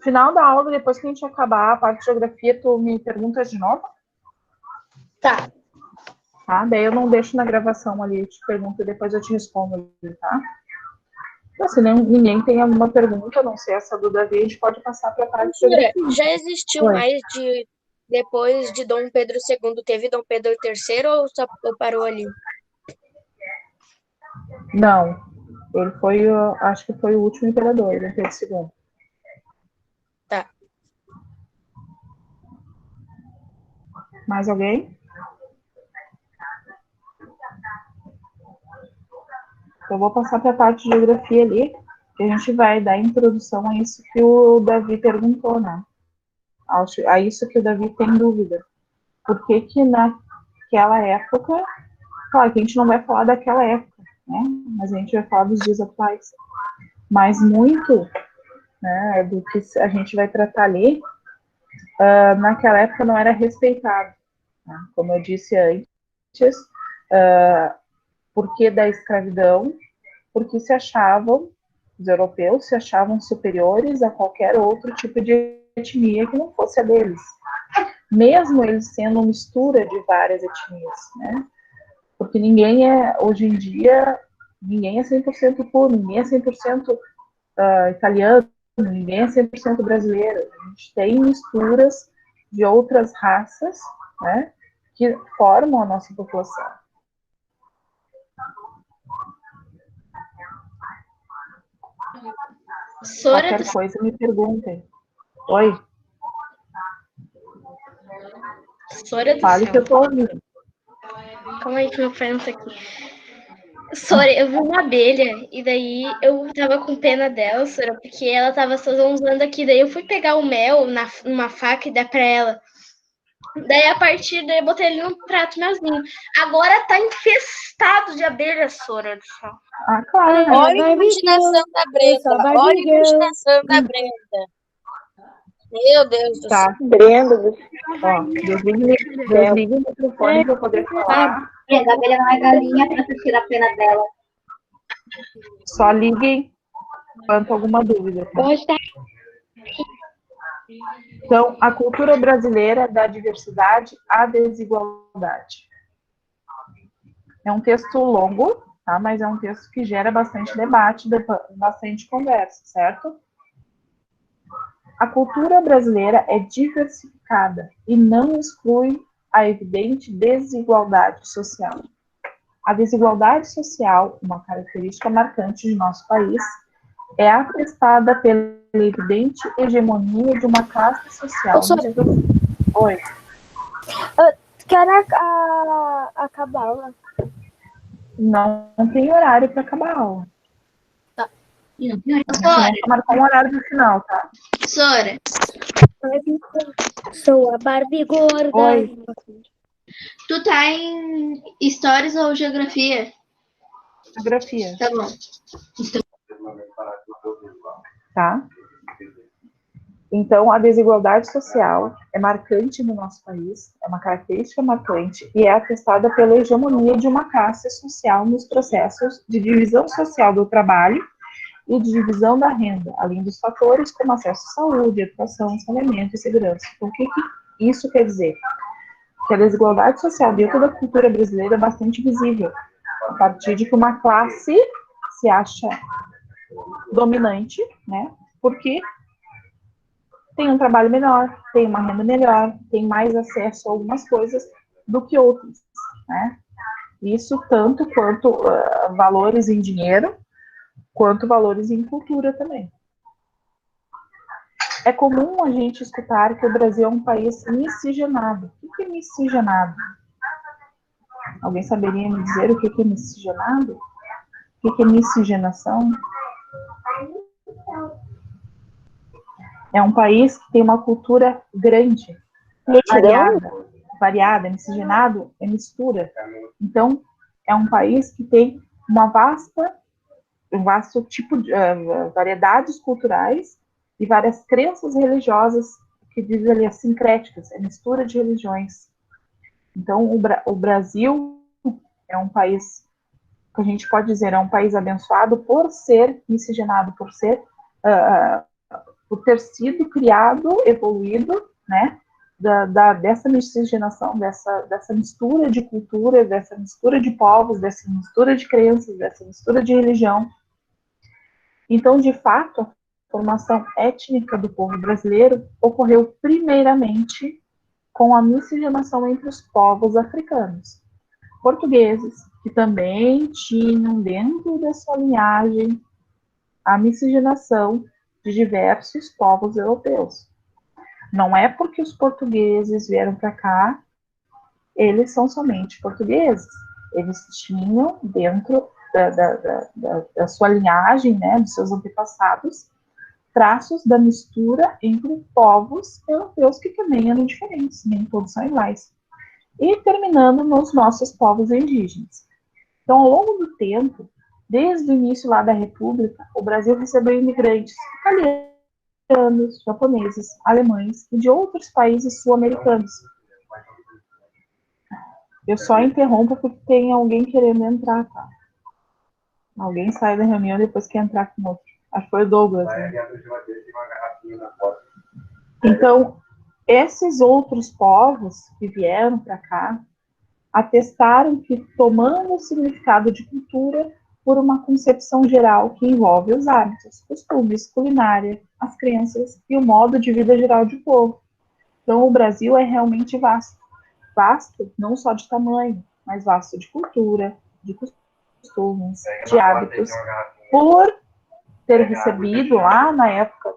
final da aula, depois que a gente acabar a parte de geografia, tu me perguntas de novo? Tá. Tá, daí eu não deixo na gravação ali, eu te pergunto e depois eu te respondo ali, tá? Então, se ninguém tem alguma pergunta, não sei essa do Davi, a gente pode passar para a parte de geografia. Já existiu mais depois de Dom Pedro II, teve Dom Pedro III ou só parou ali? Não, ele foi, acho que foi o último imperador, Dom Pedro II. Tá. Mais alguém? Eu vou passar para a parte de geografia ali, que a gente vai dar introdução a isso que o Davi perguntou, né? A isso que o Davi tem dúvida. Por que naquela época, claro que a gente não vai falar daquela época, né? Mas a gente vai falar dos dias atuais. Mas muito, né, do que a gente vai tratar ali, naquela época não era respeitado. Né? Como eu disse antes, por que da escravidão? Porque os europeus se achavam superiores a qualquer outro tipo de etnia que não fosse a deles. Mesmo eles sendo mistura de várias etnias, né? Porque hoje em dia, ninguém é 100% puro, ninguém é 100% italiano, ninguém é 100% brasileiro. A gente tem misturas de outras raças, né, que formam a nossa população. Qualquer coisa me perguntem. Oi? Sora do Fale céu. que eu tô ouvindo. Calma aí que meu pai não tá aqui. Sora, eu vi uma abelha e daí eu tava com pena dela, Sora, porque ela tava só zonzando aqui. Daí eu fui pegar o mel numa faca e dar pra ela. Daí a partir daí eu botei ele num prato melzinho. Agora tá infestado de abelhas, Sora do céu. Ah, claro. Olha a imaginação da Brenda. Olha a imaginação da Brenda. Meu Deus do céu. Brenda. Ó, desligue o microfone para poder falar. A abelha não é galinha para tirar a pena dela. Só ligue quanto alguma dúvida. Tá? Então, a cultura brasileira da diversidade à desigualdade. É um texto longo, tá? Mas é um texto que gera bastante debate, bastante conversa, certo? A cultura brasileira é diversificada e não exclui a evidente desigualdade social. A desigualdade social, uma característica marcante de nosso país, é atestada pela evidente hegemonia de uma classe social. Oi. Quero acabar a aula. Não tem horário para acabar a aula. Tá. Sora. Marcar um horário no final, tá? Sora. Sou a Barbie gorda. Oi. Tu tá em histórias ou geografia? Geografia. Tá bom. Tá? Então, a desigualdade social é marcante no nosso país, é uma característica marcante e é atestada pela hegemonia de uma classe social nos processos de divisão social do trabalho e de divisão da renda, além dos fatores como acesso à saúde, educação, saneamento e segurança. Então, o que isso quer dizer? Que a desigualdade social dentro da cultura brasileira é bastante visível, a partir de que uma classe se acha dominante, né? Porque tem um trabalho melhor, tem uma renda melhor, tem mais acesso a algumas coisas do que outros, né? Isso tanto quanto valores em dinheiro, quanto valores em cultura também. É comum a gente escutar que o Brasil é um país miscigenado. O que é miscigenado? Alguém saberia me dizer o que é miscigenado? O que é miscigenação? É um país que tem uma cultura grande, variada, miscigenado é mistura. Então, é um país que tem um vasto tipo de variedades culturais e várias crenças religiosas que dizem ali sincréticas, é mistura de religiões. Então, o Brasil é um país que a gente pode dizer é um país abençoado por ser miscigenado, por ter sido criado, evoluído, né, dessa miscigenação, dessa mistura de cultura, dessa mistura de povos, dessa mistura de crenças, dessa mistura de religião. Então, de fato, a formação étnica do povo brasileiro ocorreu primeiramente com a miscigenação entre os povos africanos. Portugueses, que também tinham dentro da sua linhagem a miscigenação de diversos povos europeus. Não é porque os portugueses vieram para cá, eles são somente portugueses. Eles tinham dentro da sua linhagem, né, dos seus antepassados, traços da mistura entre povos europeus que também eram diferentes, nem todos são iguais. E terminando nos nossos povos indígenas. Então, ao longo do tempo, desde o início lá da República, o Brasil recebeu imigrantes italianos, japoneses, alemães e de outros países sul-americanos. Eu só interrompo porque tem alguém querendo entrar, tá? Alguém sai da reunião e depois quer entrar com outro. Acho que foi o Douglas. Né? Então, esses outros povos que vieram para cá atestaram que, tomando o significado de cultura por uma concepção geral que envolve os hábitos, costumes, culinária, as crenças e o modo de vida geral do povo. Então, o Brasil é realmente vasto. Vasto não só de tamanho, mas vasto de cultura, de costumes, de hábitos, por ter recebido lá na época,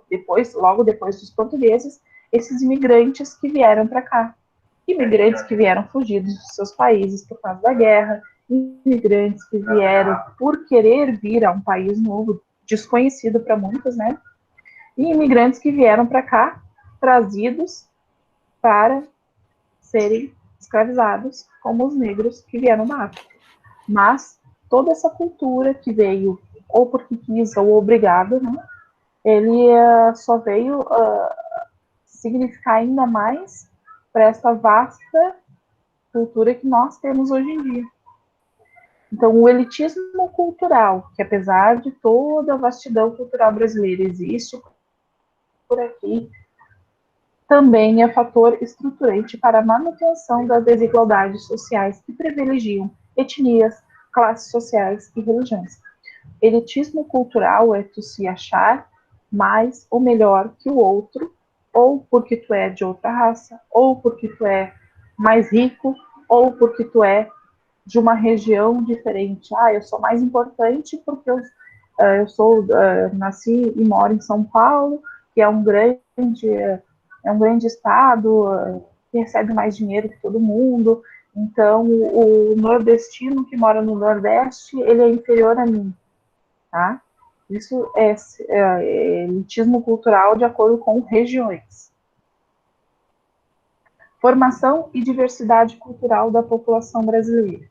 logo depois dos portugueses, esses imigrantes que vieram para cá. Imigrantes que vieram fugidos dos seus países por causa da guerra, imigrantes que vieram por querer vir a um país novo, desconhecido para muitos, né? E imigrantes que vieram para cá, trazidos para serem escravizados, como os negros que vieram da África. Mas toda essa cultura que veio ou porque quis ou obrigado, né? Ele só veio significar ainda mais para essa vasta cultura que nós temos hoje em dia. Então, o elitismo cultural, que apesar de toda a vastidão cultural brasileira existe por aqui, também é fator estruturante para a manutenção das desigualdades sociais que privilegiam etnias, classes sociais e religiões. Elitismo cultural é tu se achar mais ou melhor que o outro, ou porque tu é de outra raça, ou porque tu é mais rico, ou porque tu é de uma região diferente. Eu sou mais importante porque eu nasci e moro em São Paulo, que é um grande estado, que recebe mais dinheiro que todo mundo. Então, o nordestino que mora no Nordeste, ele é inferior a mim, tá? Isso é elitismo cultural de acordo com regiões. Formação e diversidade cultural da população brasileira.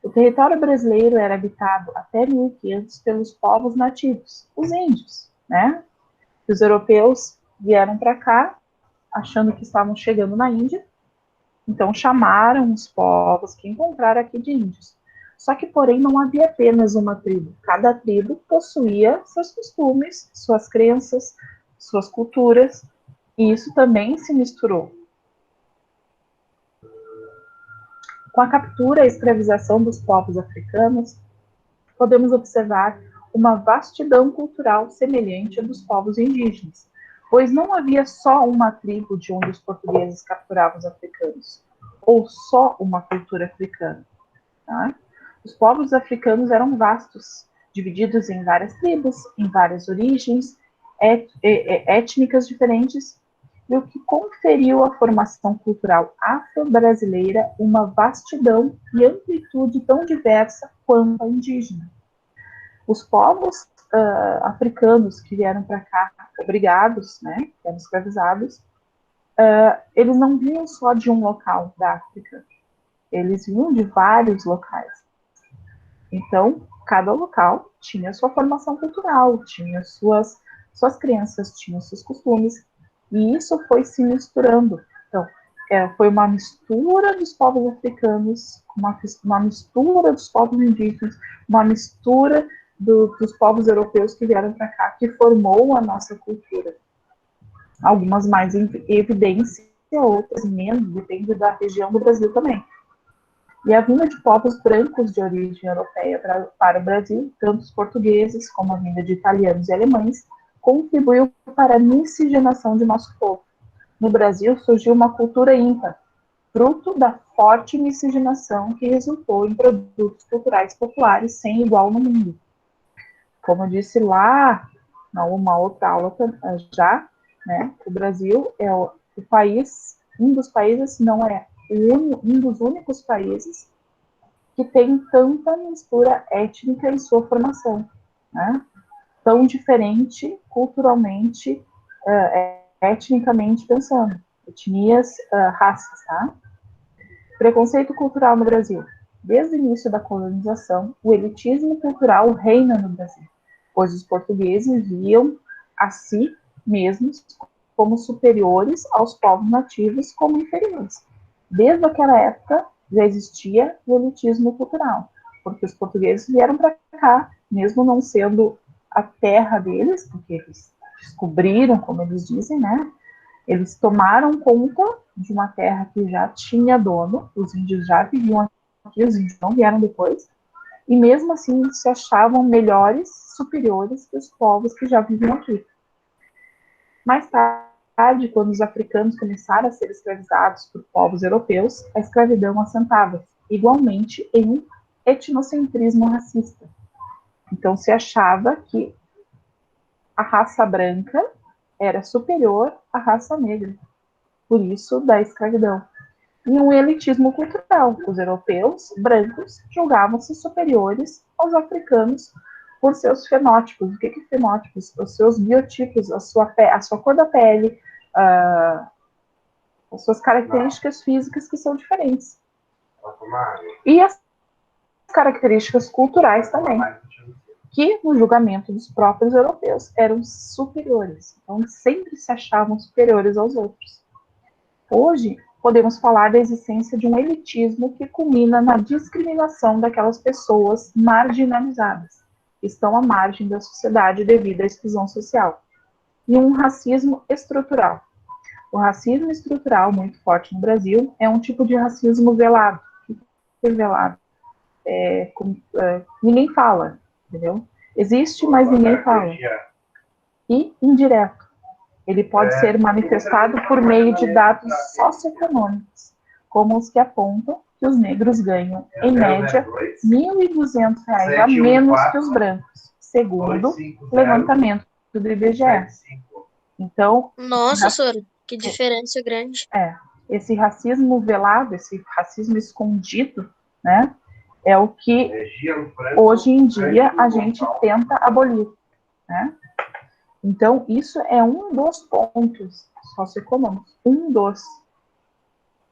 O território brasileiro era habitado até 1500 pelos povos nativos, os índios, né? Os europeus vieram para cá, achando que estavam chegando na Índia, então chamaram os povos que encontraram aqui de índios. Só que, porém, não havia apenas uma tribo. Cada tribo possuía seus costumes, suas crenças, suas culturas, e isso também se misturou. Com a captura e escravização dos povos africanos, podemos observar uma vastidão cultural semelhante à dos povos indígenas, pois não havia só uma tribo de onde os portugueses capturavam os africanos, ou só uma cultura africana. Tá? Os povos africanos eram vastos, divididos em várias tribos, em várias origens étnicas diferentes, e o que conferiu à formação cultural afro-brasileira uma vastidão e amplitude tão diversa quanto a indígena. Os povos africanos que vieram para cá obrigados, né, que eram escravizados, eles não vinham só de um local da África, eles vinham de vários locais. Então, cada local tinha sua formação cultural, tinha suas crenças, tinha seus costumes, e isso foi se misturando. Então, foi uma mistura dos povos africanos, uma mistura dos povos indígenas, uma mistura dos povos europeus que vieram para cá, que formou a nossa cultura. Algumas mais em evidência, outras menos, depende da região do Brasil também. E a vinda de povos brancos de origem europeia para o Brasil, tanto os portugueses como a vinda de italianos e alemães, contribuiu para a miscigenação de nosso povo. No Brasil surgiu uma cultura ímpar, fruto da forte miscigenação que resultou em produtos culturais populares sem igual no mundo. Como eu disse lá, numa outra aula já, né, o Brasil é o país, um dos países, se não é um dos únicos países que tem tanta mistura étnica em sua formação, né? Tão diferente culturalmente, etnicamente pensando, etnias, raças, tá? Preconceito cultural no Brasil. Desde o início da colonização, o elitismo cultural reina no Brasil, pois os portugueses viam a si mesmos como superiores aos povos nativos como inferiores. Desde aquela época já existia o elitismo cultural, porque os portugueses vieram para cá, mesmo não sendo a terra deles, porque eles descobriram, como eles dizem, né? Eles tomaram conta de uma terra que já tinha dono, os índios já viviam aqui, os índios não vieram depois, e mesmo assim se achavam melhores, superiores que os povos que já viviam aqui. Mais tarde, quando os africanos começaram a ser escravizados por povos europeus, a escravidão assentava igualmente em um etnocentrismo racista. Então, se achava que a raça branca era superior à raça negra, por isso da escravidão. E um elitismo cultural. Os europeus brancos julgavam-se superiores aos africanos por seus fenótipos. O que é fenótipos? Os seus biotipos, a sua cor da pele, as suas características físicas que são diferentes. E as características culturais também, que no julgamento dos próprios europeus eram superiores. Então, sempre se achavam superiores aos outros. Hoje, podemos falar da existência de um elitismo que culmina na discriminação daquelas pessoas marginalizadas, que estão à margem da sociedade devido à exclusão social. E um racismo estrutural. O racismo estrutural, muito forte no Brasil, é um tipo de racismo velado. O que é velado? Ninguém fala, entendeu? Existe, mas ninguém fala. E indireto. Ele pode ser manifestado por meio de dados socioeconômicos, como os que apontam que os negros ganham, em média, R$ 1.200 a menos que os brancos, segundo o levantamento do IBGE. Então, nossa, Sora, que diferença grande. Esse racismo velado, esse racismo escondido, né, é o que hoje em dia a gente tenta abolir, né? Então, isso é um dos pontos socioeconômicos, um dos.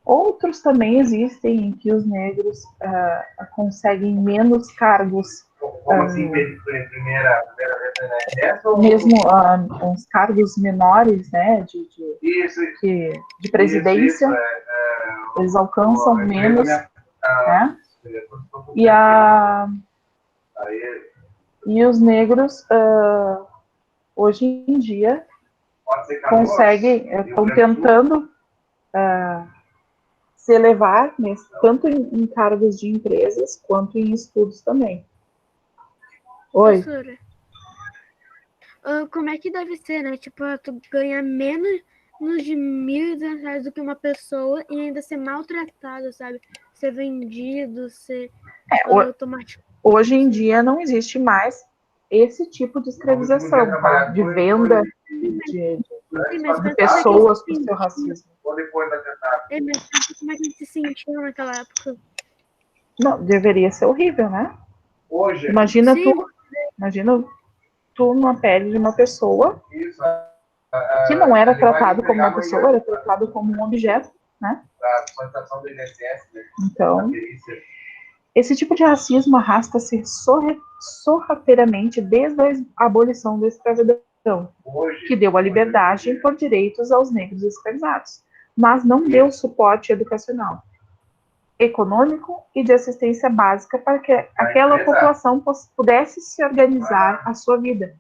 Outros também existem em que os negros conseguem menos cargos Como assim, primeira vez na mesmo uns cargos menores, né, de presidência, eles alcançam menos, né? E os negros, hoje em dia, estão tentando se elevar, né, tanto em cargos de empresas, quanto em estudos também. Oi. Professora, como é que deve ser, né? Tipo, tu ganha menos de R$ 1.200 do que uma pessoa e ainda ser maltratado, sabe? Ser vendido, ser automático. Hoje em dia não existe mais esse tipo de escravização, tá? De venda de pessoas por seu racismo. Mas como é que se sentiu naquela época? Não, deveria ser horrível, né? Imagina tu na pele de uma pessoa que não era tratado como uma pessoa, era tratado como um objeto, né? Então, esse tipo de racismo arrasta-se sorrateiramente desde a abolição da escravidão, que deu a liberdade por direitos aos negros escravizados, mas não deu suporte educacional, econômico e de assistência básica para que aquela população pudesse se organizar a sua vida.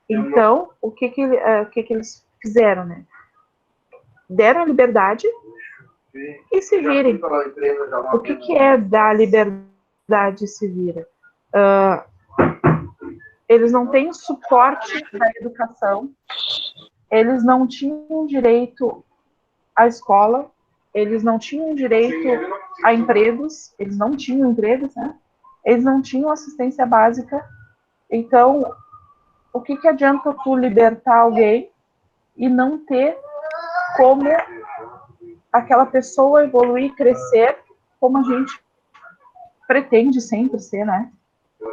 Então, o que eles fizeram, né? Deram a liberdade e se virem. O que é dar liberdade e se vira? Eles não têm o suporte da educação, eles não tinham direito à escola, eles não tinham direito a empregos, eles não tinham empregos, né? Eles não tinham assistência básica. Então, o que adianta tu libertar alguém e não ter como aquela pessoa evoluir, crescer, como a gente pretende sempre ser, né?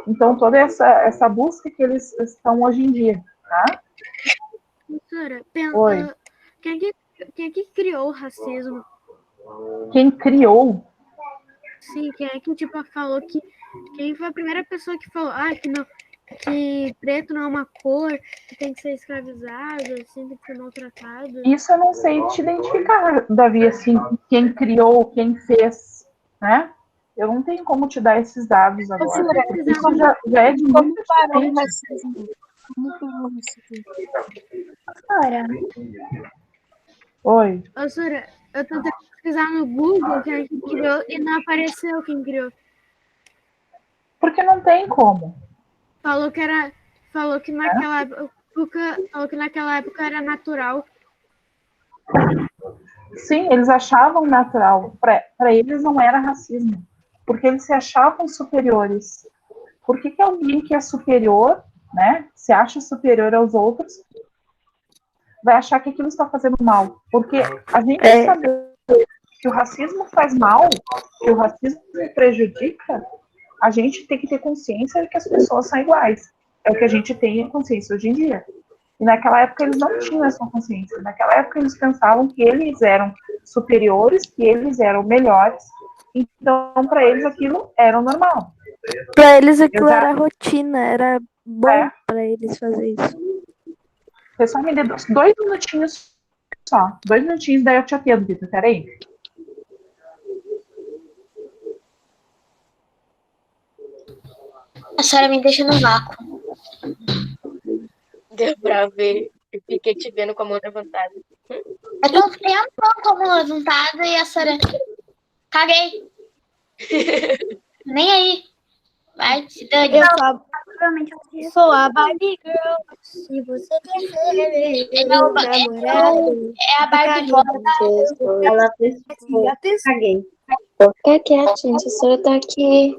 Então, toda essa busca que eles estão hoje em dia, tá? Professora, Oi. Quem é que criou o racismo? Quem criou? Sim, quem é que tipo falou que... Quem foi a primeira pessoa que falou que preto não é uma cor, que tem que ser escravizado, assim, tem que ser maltratado? Isso eu não sei te identificar, Davi, assim, quem criou, quem fez, né? Eu não tenho como te dar esses dados agora. Isso já é de muito diferente. Oi. Professora, eu tentei pesquisar no Google quem criou e não apareceu quem criou. Porque não tem como. Falou que naquela época era natural. Sim, eles achavam natural. Para eles não era racismo. Porque eles se achavam superiores. Por que alguém que é superior, né, se acha superior aos outros, vai achar que aquilo está fazendo mal? Porque a gente sabe que o racismo faz mal, que o racismo prejudica, a gente tem que ter consciência de que as pessoas são iguais. É o que a gente tem consciência hoje em dia. E naquela época eles não tinham essa consciência. Naquela época eles pensavam que eles eram superiores, que eles eram melhores. Então, para eles aquilo era o normal. Para eles aquilo era rotina, era bom para eles fazer isso. Pessoal, me dê 2 minutinhos só. 2 minutinhos, daí eu te atendo, Vitor. Peraí. A senhora me deixa no vácuo. Deu pra ver. Eu fiquei te vendo com a mão levantada. Eu tô tempo com a mão levantada e a senhora... Caguei. Nem aí. Vai, se dane. Eu sou a Barbie Girl. Se você quer ser namorado, é a Barbie Girl. Ela fez. Caguei. Fica quietinha, a senhora tá aqui.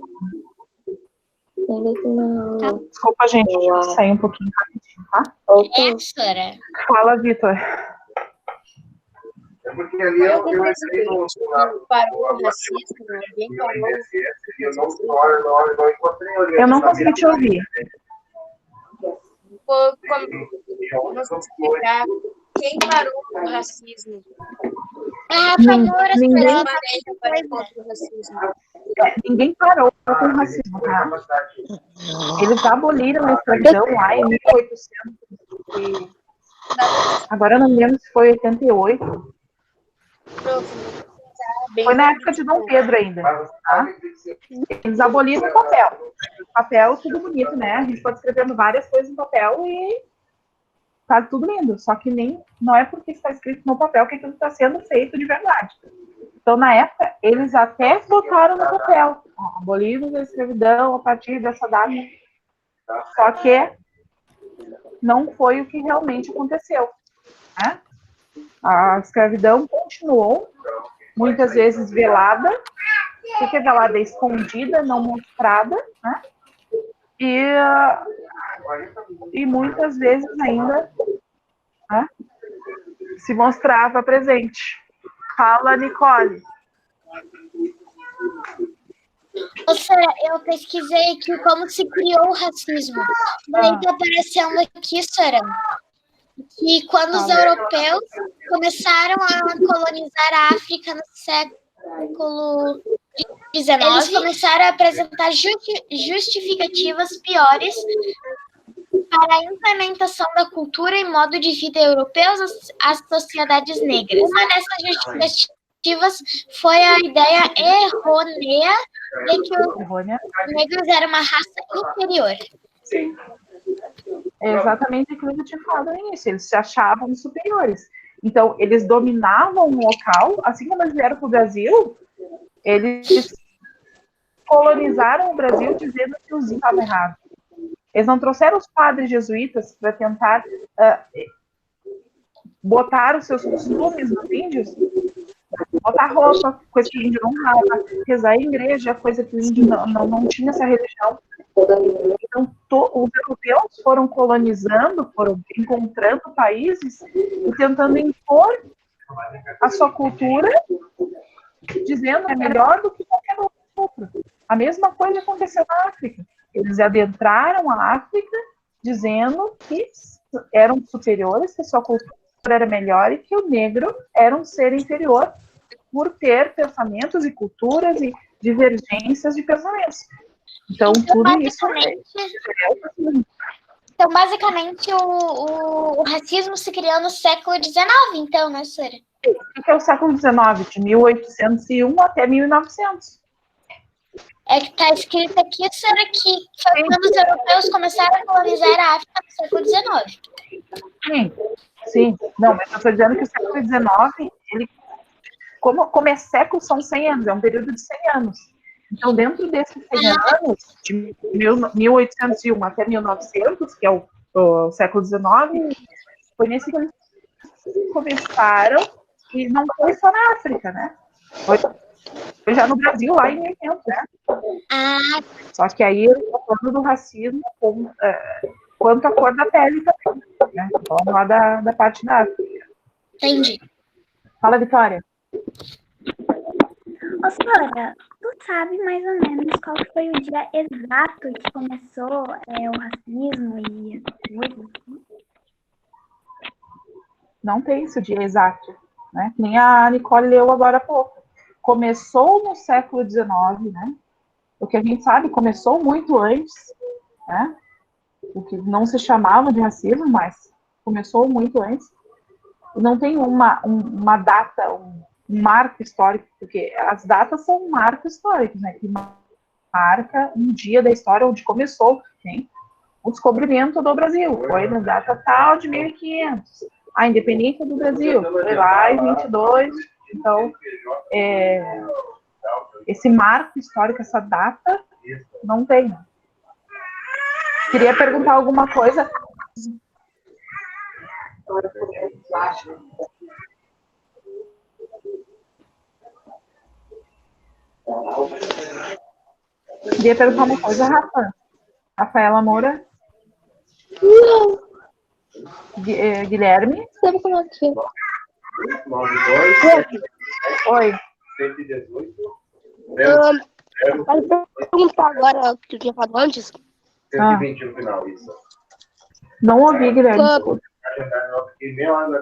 Desculpa, gente, sair um pouquinho rapidinho, tá? É, senhora. Fala, Vitor. É porque ali eu entrei no parou o racismo, alguém parou. não encontrei. Eu não consegui te ouvir. Como explicar quem parou o racismo? A rapadura, ninguém senhora. ninguém parou com o racismo, tá? Eles aboliram a escravidão lá em 1800 e... Agora eu não lembro se foi 88. Foi na época de Dom Pedro ainda, tá? Eles aboliram o papel. Papel, tudo bonito, né? A gente pode escrever várias coisas no papel e tá tudo lindo. Só que não é porque está escrito no papel que aquilo está sendo feito de verdade. Então, na época, eles até botaram no papel. Abolimos a escravidão a partir dessa data. Só que não foi o que realmente aconteceu, né? A escravidão continuou, muitas vezes velada. O que é velada? Escondida, não mostrada, né? E muitas vezes ainda, né, se mostrava presente. Fala, Nicole. Professora, eu pesquisei aqui como se criou o racismo. Daí tá aparecendo aqui, senhora, que quando os europeus começaram a colonizar a África no século XIX, eles começaram a apresentar justificativas piores para a implementação da cultura e modo de vida europeus às sociedades negras. Uma dessas justificativas foi a ideia errônea de que os negros eram uma raça inferior. Sim. É exatamente aquilo que eu tinha falado no início. Eles se achavam superiores. Então, eles dominavam o local. Assim como eles vieram para o Brasil, eles colonizaram o Brasil dizendo que os índios estavam errados. Eles não trouxeram os padres jesuítas para tentar botar os seus costumes nos índios, botar roupa, coisa que o índio não usava, rezar em igreja, coisa que o índio não tinha essa religião. Então, os europeus foram colonizando, foram encontrando países e tentando impor a sua cultura, dizendo que é melhor do que qualquer outro. A mesma coisa aconteceu na África. Eles adentraram a África dizendo que eram superiores, que sua cultura era melhor e que o negro era um ser inferior por ter pensamentos e culturas e divergências de pensamentos. Então tudo isso... Então, basicamente, o racismo se criou no século XIX, então, né, senhora? O que é o século XIX? De 1801 até 1900. É que está escrito aqui, senhora, que foi quando os europeus começaram a colonizar a África no século XIX. Sim. Não, mas eu estou dizendo que o século XIX, ele, como é século, são 100 anos, é um período de 100 anos. Então, dentro desses 100 anos, de 1801 até 1900, que é o século XIX, foi nesse que eles começaram, e não foi só na África, né? Foi já no Brasil, lá em 1800, né? Só que aí eu estou falando do racismo quanto à cor da pele também, né? Falando lá da parte da África. Entendi. Fala, Vitória. Ô, senhora, tu sabe mais ou menos qual foi o dia exato que começou o racismo e as coisas? Não tem esse dia exato, né? Nem a Nicole leu agora há pouco. Começou no século XIX, né? O que a gente sabe, começou muito antes, né? O que não se chamava de racismo, mas começou muito antes. Não tem uma data, um marco histórico, porque as datas são marcos históricos, né? Que marca um dia da história onde começou, hein? O descobrimento do Brasil. Foi na data tal de 1500. A independência do Brasil foi lá em 22. Então, esse marco histórico, essa data, não tem. Queria perguntar alguma coisa. Queria perguntar uma coisa, Rafa. Rafaela Moura? Não. Guilherme? Sabe como é que é? 92. Oi. 118. Pode perguntar agora o que eu tinha falado antes? 120 no final, isso. Não ouvi, Guilherme.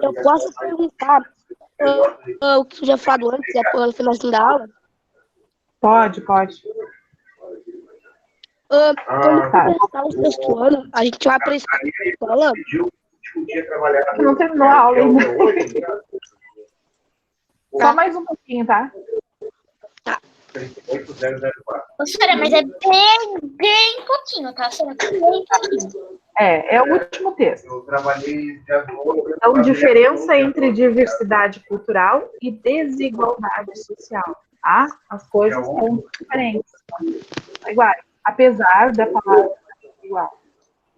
Eu posso perguntar o que eu tinha falado antes, no finalzinho da aula? Pode, pode. Quando começar o sexto ano, a gente vai para a escola. Não terminou a aula ainda. Só mais um pouquinho, tá? Professora, mas é bem pouquinho, tá? Só bem pouquinho. É o último texto. Então, diferença entre diversidade cultural e desigualdade social, tá? As coisas são diferentes. Igual, apesar da palavra igual.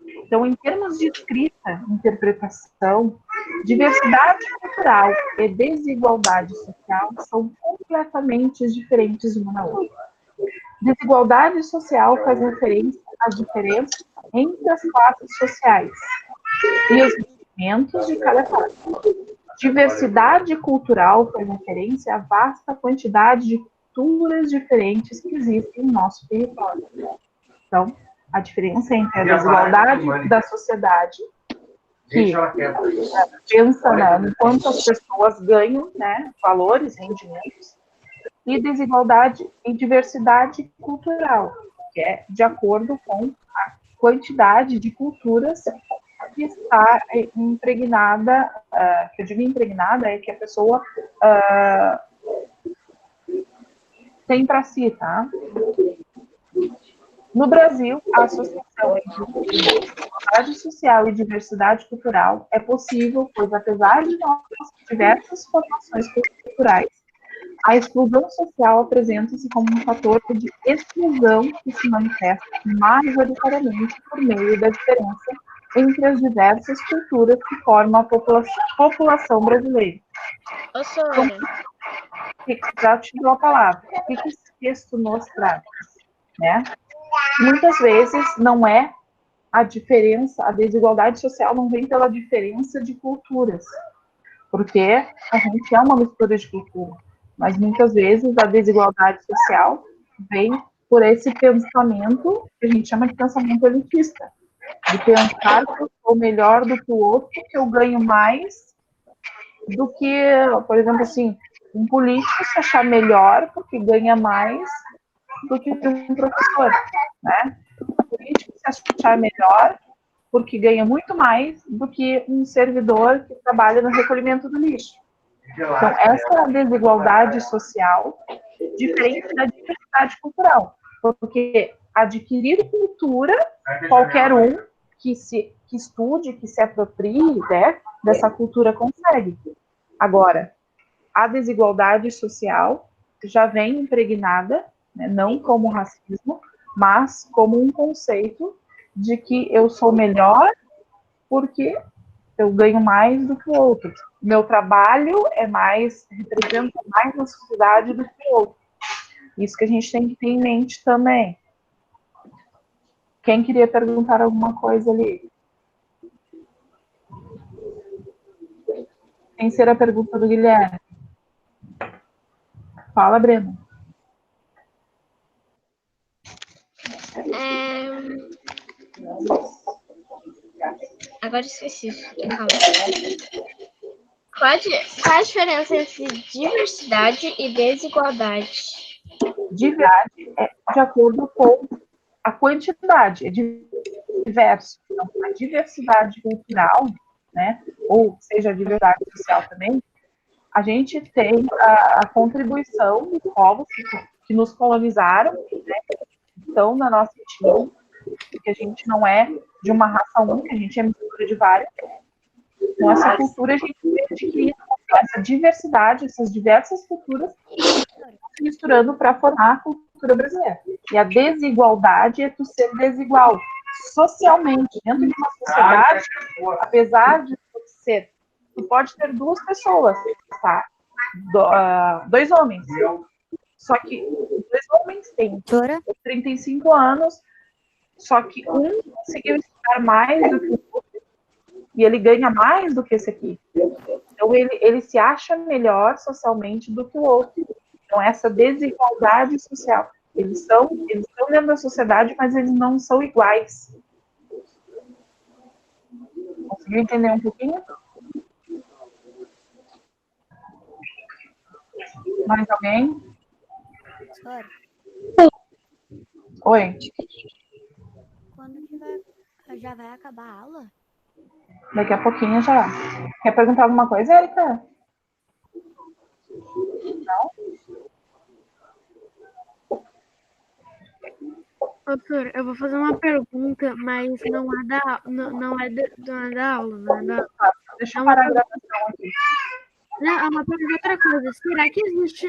Então, em termos de escrita, interpretação, diversidade cultural e desigualdade social são completamente diferentes uma da outra. Desigualdade social faz referência às diferenças entre as classes sociais e os movimentos de cada classe. Diversidade cultural faz referência à vasta quantidade de culturas diferentes que existem no nosso território. Então, a diferença entre a desigualdade da sociedade, que pensa no quanto as pessoas ganham, né, valores, rendimentos, e desigualdade e diversidade cultural, que é de acordo com a quantidade de culturas que está impregnada, que eu digo impregnada, é que a pessoa tem para si, tá? No Brasil, a associação entre desigualdade social e diversidade cultural é possível, pois apesar de nossas diversas formações culturais, a exclusão social apresenta-se como um fator de exclusão que se manifesta majoritariamente por meio da diferença entre as diversas culturas que formam a população brasileira. Então, já te dou a palavra. O que esse texto nos traz? Né? Muitas vezes não é a diferença, a desigualdade social não vem pela diferença de culturas, porque a gente é uma mistura de cultura. Mas muitas vezes a desigualdade social vem por esse pensamento que a gente chama de pensamento elitista, de pensar que eu sou melhor do que o outro, que eu ganho mais do que, por exemplo, assim, um político se achar melhor porque ganha mais do que um professor, né? Um político se achar melhor porque ganha muito mais do que um servidor que trabalha no recolhimento do lixo. Então, essa é a desigualdade social diferente da diversidade cultural, porque adquirir cultura, qualquer um que estude, que se aproprie, né, dessa cultura consegue. Agora, a desigualdade social já vem impregnada, né, não como racismo, mas como um conceito de que eu sou melhor porque eu ganho mais do que o outro. Meu trabalho representa mais na sociedade do que o outro. Isso que a gente tem que ter em mente também. Quem queria perguntar alguma coisa ali? Sem ser a pergunta do Guilherme. Fala, Breno. Agora esqueci. Calma. Qual a diferença entre diversidade e desigualdade? Diversidade é de acordo com a quantidade, é diverso. Então, a diversidade cultural, né, ou seja, a diversidade social também, a gente tem a contribuição dos povos que nos colonizaram, né, estão na nossa etnia, porque a gente não é de uma raça única, a gente é mistura de várias. Então, essa cultura a gente vem adquirindo essa diversidade, essas diversas culturas se misturando para formar a cultura brasileira. E a desigualdade é tu ser desigual socialmente, dentro de uma sociedade, apesar de ser, tu pode ter duas pessoas, tá? Dois homens. Só que dois homens têm 35 anos, só que um conseguiu estudar mais do que o outro, e ele ganha mais do que esse aqui. Então, ele se acha melhor socialmente do que o outro. Então, essa desigualdade social. Eles estão dentro da sociedade, mas eles não são iguais. Conseguiu entender um pouquinho? Mais alguém? Oi. Quando que já vai acabar a aula? Daqui a pouquinho já. Quer perguntar alguma coisa, Erika? Não? Doutor, eu vou fazer uma pergunta, mas não é da aula, não é da... Deixa eu parar a gravação aqui. Não, é uma pergunta de outra coisa. Será que existe